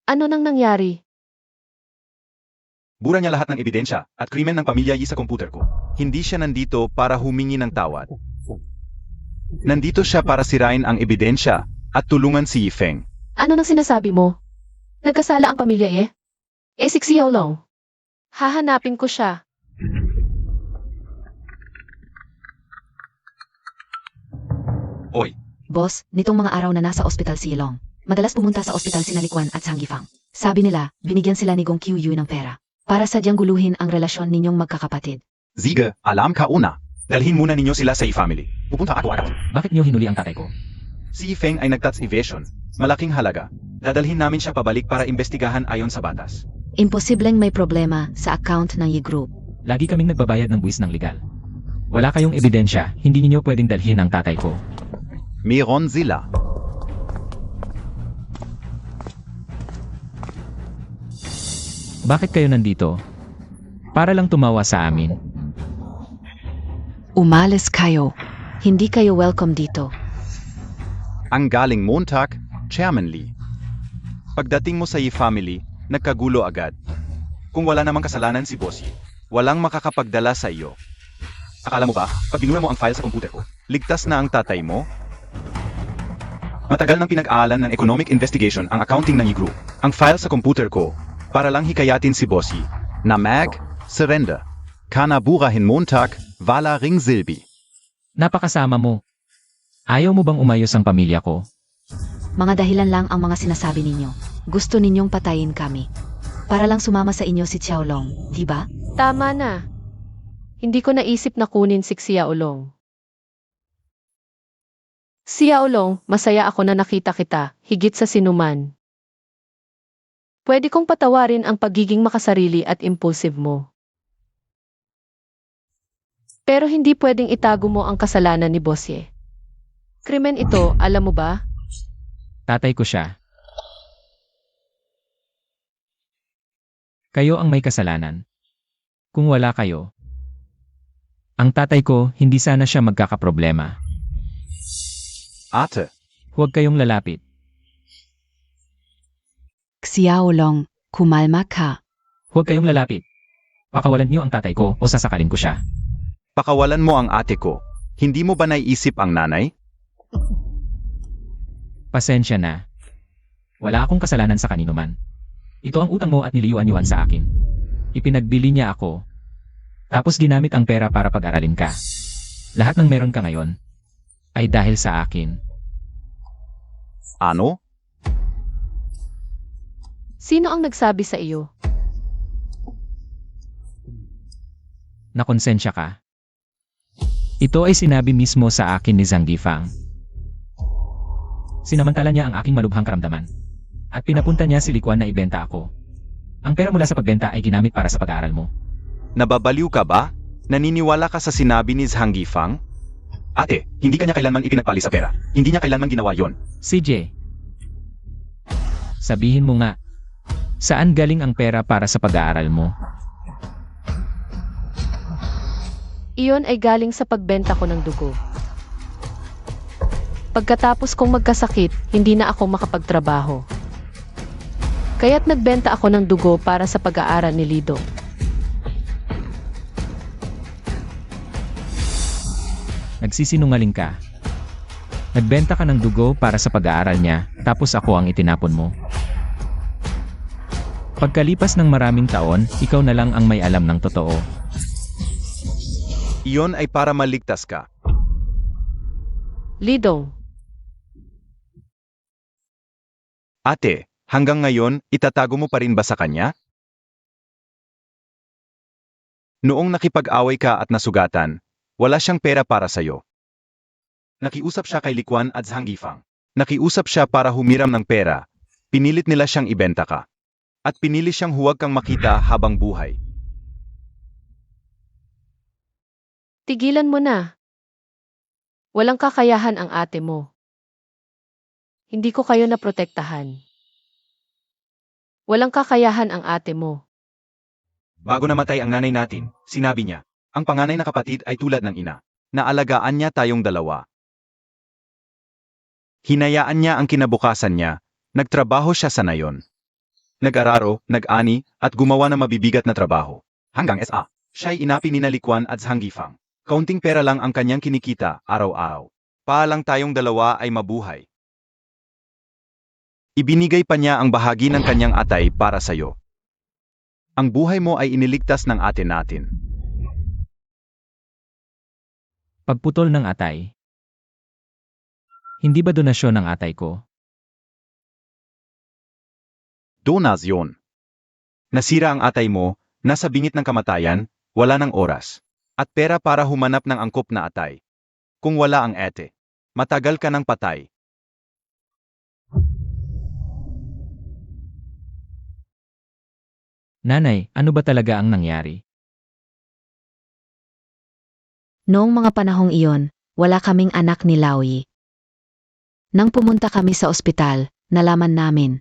Ano nang nangyari? Bura niya lahat ng ebidensya at krimen ng pamilya Yi sa komputer ko. Hindi siya nandito para humingi ng tawad. Nandito siya para sirain ang ebidensya at tulungan si Yifeng. Ano nang sinasabi mo? Nagkasala ang pamilya eh? Eh si Xiaolong. Hahanapin ko siya. Oy, Boss, nitong mga araw na nasa ospital si Long, madalas pumunta sa ospital sina Likwan at Sanggifang. Sabi nila, binigyan sila ni Gong Qiuyu ng pera para sadyang guluhin ang relasyon ninyong magkakapatid. Ziga, alam ka una. Dalhin muna ninyo sila sa family. Pupunta ako agad. Bakit niyo hinuli ang tatay ko? Si Yifeng ay nag-tax evasion. Malaking halaga. Dadalhin namin siya pabalik para imbestigahan ayon sa batas. Imposibleng may problema sa account ng Yi Group. Lagi kaming nagbabayad ng buwis ng legal. Wala kayong ebidensya, hindi niyo pwedeng dalhin ang tatay ko. Meron sila. Bakit kayo nandito? Para lang tumawa sa amin. Umalis kayo. Hindi kayo welcome dito. Ang galing Montag, Chairman Lee. Pagdating mo sa Yi family, nagkagulo agad. Kung wala namang kasalanan si Boss Yi, walang makakapagdala sa iyo. Akala mo ba, pag binura mo ang file sa komputer ko, ligtas na ang tatay mo? Matagal nang pinag-aalan ng economic investigation ang accounting ng Yi Group. Ang file sa komputer ko, para lang hikayatin si Boss Yi, na surrender. Kana burahin Montag, wala ring silbi. Napakasama mo. Ayaw mo bang umayos ang pamilya ko? Mga dahilan lang ang mga sinasabi ninyo. Gusto ninyong patayin kami. Para lang sumama sa inyo si Xiaolong, di ba? Tama na. Hindi ko naisip na kunin si Xiaolong. Xiaolong, masaya ako na nakita kita, higit sa sinuman. Pwede kong patawarin ang pagiging makasarili at impulsive mo. Pero hindi pwedeng itago mo ang kasalanan ni Bosye. Krimen ito, alam mo ba? Tatay ko siya. Kayo ang may kasalanan. Kung wala kayo, ang tatay ko, hindi sana siya magkakaproblema. Ate, Huwag kayong lalapit. Xiaolong, kumalma ka. Huwag kayong lalapit. Pakawalan niyo ang tatay ko o sasakalin ko siya. pakawalan mo ang ate ko. Hindi mo ba naiisip ang nanay? Pasensya na. Wala akong kasalanan sa kanino man. Ito ang utang mo at niliyuan-yuan sa akin. Ipinagbili niya ako. Tapos ginamit ang pera para pag-aralin ka. Lahat ng meron ka ngayon ay dahil sa akin. Ano? Sino ang nagsabi sa iyo? Nakonsensya ka. Ito ay sinabi mismo sa akin ni Zhang Difang. Sinamantala niya ang aking malubhang karamdaman. At pinapunta niya si Likuan na ibenta ako. Ang pera mula sa pagbenta ay ginamit para sa pag-aaral mo. Nababaliw ka ba? Naniniwala ka sa sinabi ni Zhang Yifang? Ate, hindi kanya kailanman ipinagpali sa pera. Hindi niya kailanman ginawa yon. CJ, sabihin mo nga, saan galing ang pera para sa pag-aaral mo? Iyon ay galing sa pagbenta ko ng dugo. Pagkatapos kong magkasakit, hindi na ako makapagtrabaho. Kaya't nagbenta ako ng dugo para sa pag-aaral ni Lido. Nagsisinungaling ka. Nagbenta ka ng dugo para sa pag-aaral niya, tapos ako ang itinapon mo. Pagkalipas ng maraming taon, ikaw na lang ang may alam ng totoo. Iyon ay para maligtas ka. Lidong, Ate, hanggang ngayon, itatago mo pa rin ba sa kanya? Noong nakipag-away ka at nasugatan, wala siyang pera para sa'yo. Nakiusap siya kay Likuan at Zhangifang. Nakiusap siya para humiram ng pera. Pinilit nila siyang ibenta ka. At pinili siyang huwag kang makita habang buhay. tigilan mo na. Walang kakayahan ang ate mo. Hindi ko kayo naprotektahan. Walang kakayahan ang ate mo. Bago namatay ang nanay natin, sinabi niya, ang panganay na kapatid ay tulad ng ina. Naalagaan niya tayong dalawa. Hinayaan niya ang kinabukasan niya. Nagtrabaho siya sa nayon. Nag-araro, nag-ani, at gumawa ng mabibigat na trabaho. Hanggang SA. Siya'y inapi ni Likuan at Zhangifang. Kaunting pera lang ang kanyang kinikita, araw-araw. Paalang tayong dalawa ay mabuhay. Ibinigay pa niya ang bahagi ng kanyang atay para sa'yo. Ang buhay mo ay iniligtas ng ate natin. Pagputol ng atay. Hindi ba donasyon ng atay ko? Donasyon. Nasira ang atay mo, nasa bingit ng kamatayan, wala ng oras. At pera para humanap ng angkop na atay. Kung wala ang ete, matagal ka ng patay. Nanay, ano ba talaga ang nangyari? Noong mga panahong iyon, wala kaming anak ni Laoyi. Nang pumunta kami sa ospital, nalaman namin.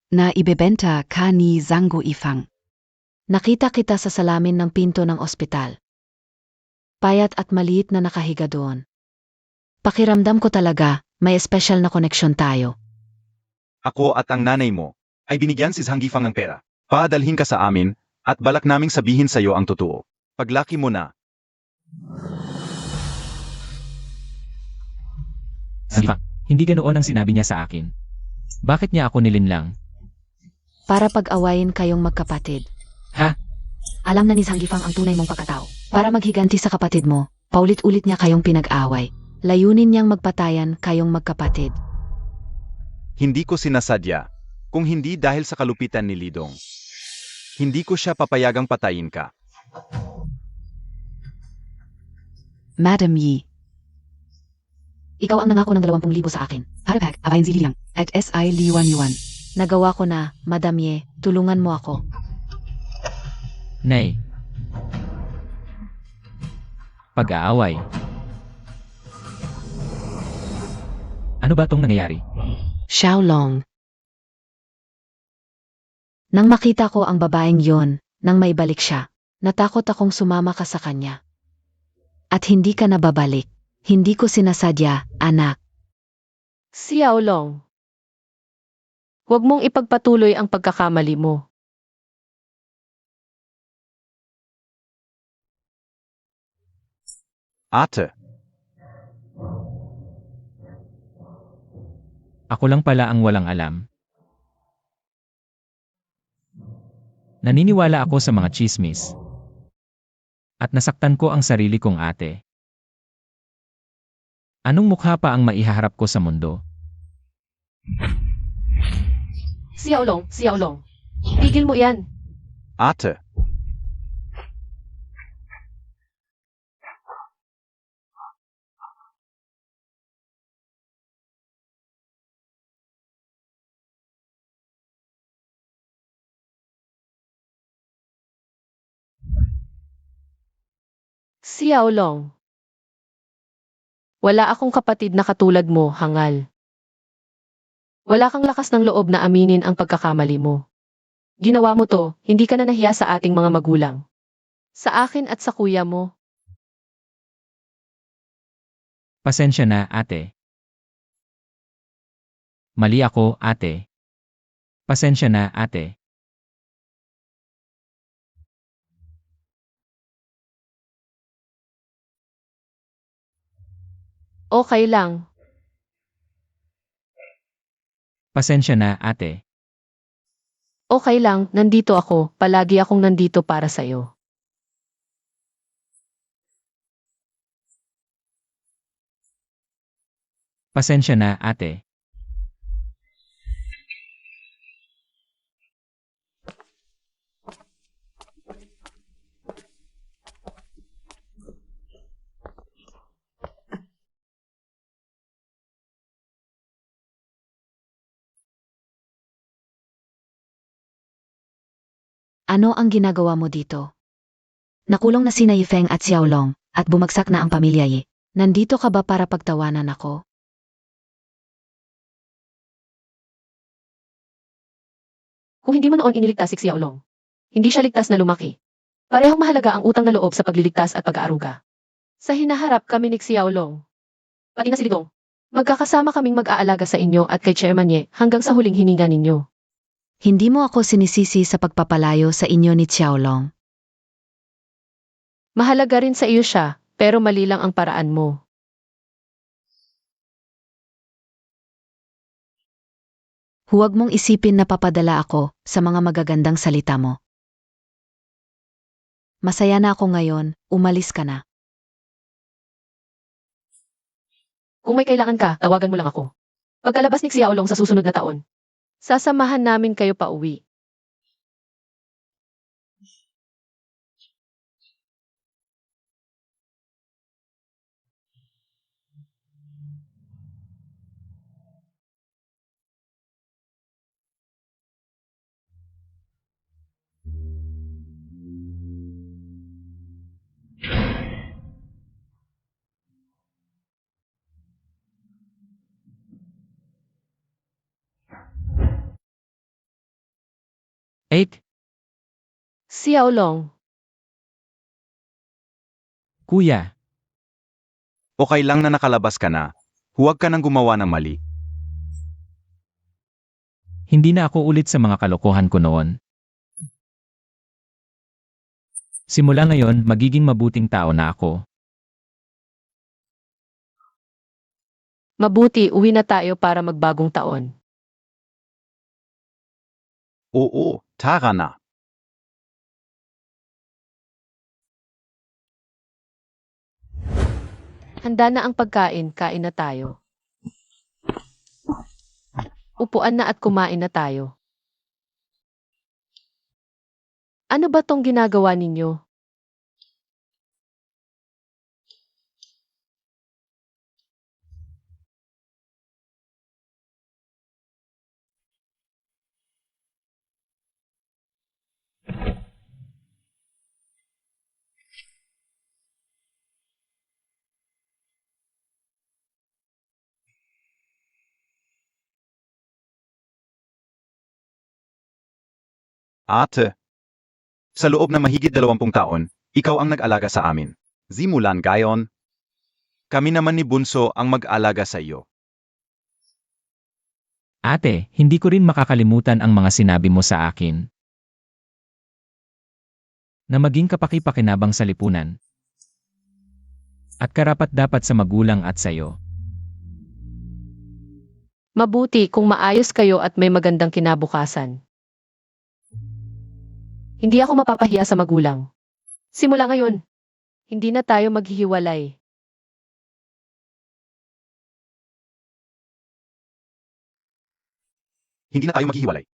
Na ibebenta ka ni Zhangifang. Nakita kita sa salamin ng pinto ng ospital. Payat at maliit na nakahiga doon. Pakiramdam ko talaga, may espesyal na koneksyon tayo. Ako at ang nanay mo, ay binigyan si Zhangifang ng pera. Paadalhin ka sa amin, at balak naming sabihin sa'yo ang totoo. Paglaki mo na, Hindi ganoon ang sinabi niya sa akin. Bakit niya ako nilinlang? Para pag-awayin kayong magkapatid. Ha? Alam na ni Zhangifang ang tunay mong pagkatao. Para maghiganti sa kapatid mo, paulit-ulit niya kayong pinag-away. Layunin niyang magpatayan kayong magkapatid. hindi ko sinasadya, kung hindi dahil sa kalupitan ni Lidong. Hindi ko siya papayagang patayin ka. Madam Yi. Ikaw ang nangako ng 20,000 sa akin. Harapag, abayin si Liang. At SI Liwan Yuan. Nagawa ko na, Madam Ye, tulungan mo ako. Nay. Pag-aaway. Ano ba tong nangyayari? Xiaolong. Nang makita ko ang babaeng yon, nang maibalik siya, natakot akong sumama ka sa kanya. At hindi ka nababalik. Hindi ko sinasadya, anak. Xiaolong. Huwag mong ipagpatuloy ang pagkakamali mo. Ate, Ako lang pala ang walang alam. Naniniwala ako sa mga chismis. At nasaktan ko ang sarili kong ate. Anong mukha pa ang maihaharap ko sa mundo? Xiaolong, Xiaolong. Tigil mo yan. ate, Xiaolong. Wala akong kapatid na katulad mo, hangal. Wala kang lakas ng loob na aminin ang pagkakamali mo. Ginawa mo to, hindi ka na nahiya sa ating mga magulang. Sa akin at sa kuya mo. Pasensya na, ate. Mali ako, ate. Pasensya na, ate. Okay lang. Pasensya na, ate. Okay lang, nandito ako. Palagi akong nandito para sa'yo. Pasensya na, ate. Ano ang ginagawa mo dito? Nakulong na sina Yifeng at Xiaolong, at bumagsak na ang pamilya Yi. Nandito ka ba para pagtawanan ako? Kung hindi mo noon iniligtas si Xiaolong, hindi siya ligtas na lumaki. Parehong mahalaga ang utang na loob sa pagliligtas at pag-aaruga. Sa hinaharap kami ni Xiaolong, pati na si Lidong, magkakasama kaming mag-aalaga sa inyo at kay Chairman Ye hanggang sa huling hininga ninyo. Hindi mo ako sinisisi sa pagpapalayo sa inyo ni Xiaolong. Mahalaga rin sa iyo siya, pero mali lang ang paraan mo. Huwag mong isipin na papadala ako sa mga magagandang salita mo. Masaya na ako ngayon, umalis ka na. Kung may kailangan ka, tawagan mo lang ako. Pagkalabas ni Xiaolong sa susunod na taon, sasamahan namin kayo pa uwi. Eight, Xiaolong, kuya. Okay lang na nakalabas ka na. Huwag ka nang gumawa ng mali. Hindi na ako ulit sa mga kalokohan ko noon. Simula ngayon, magiging mabuting tao na ako. mabuti uwi na tayo para magbagong taon. Oo, tara na. Handa na ang pagkain, kain na tayo. Upuan na at kumain na tayo. Ano ba tong ginagawa ninyo? Ate, sa loob ng mahigit 20 taon, ikaw ang nag-alaga sa amin. Zimulan gayon. Kami naman ni Bunso ang mag-alaga sa iyo. Ate, hindi ko rin makakalimutan ang mga sinabi mo sa akin. Na maging kapaki-pakinabang sa lipunan. At karapat-dapat sa magulang at sayo. Mabuti kung maayos kayo at may magandang kinabukasan. Hindi ako mapapahiya sa magulang. Simula ngayon, hindi na tayo maghihiwalay. Hindi na tayo maghihiwalay.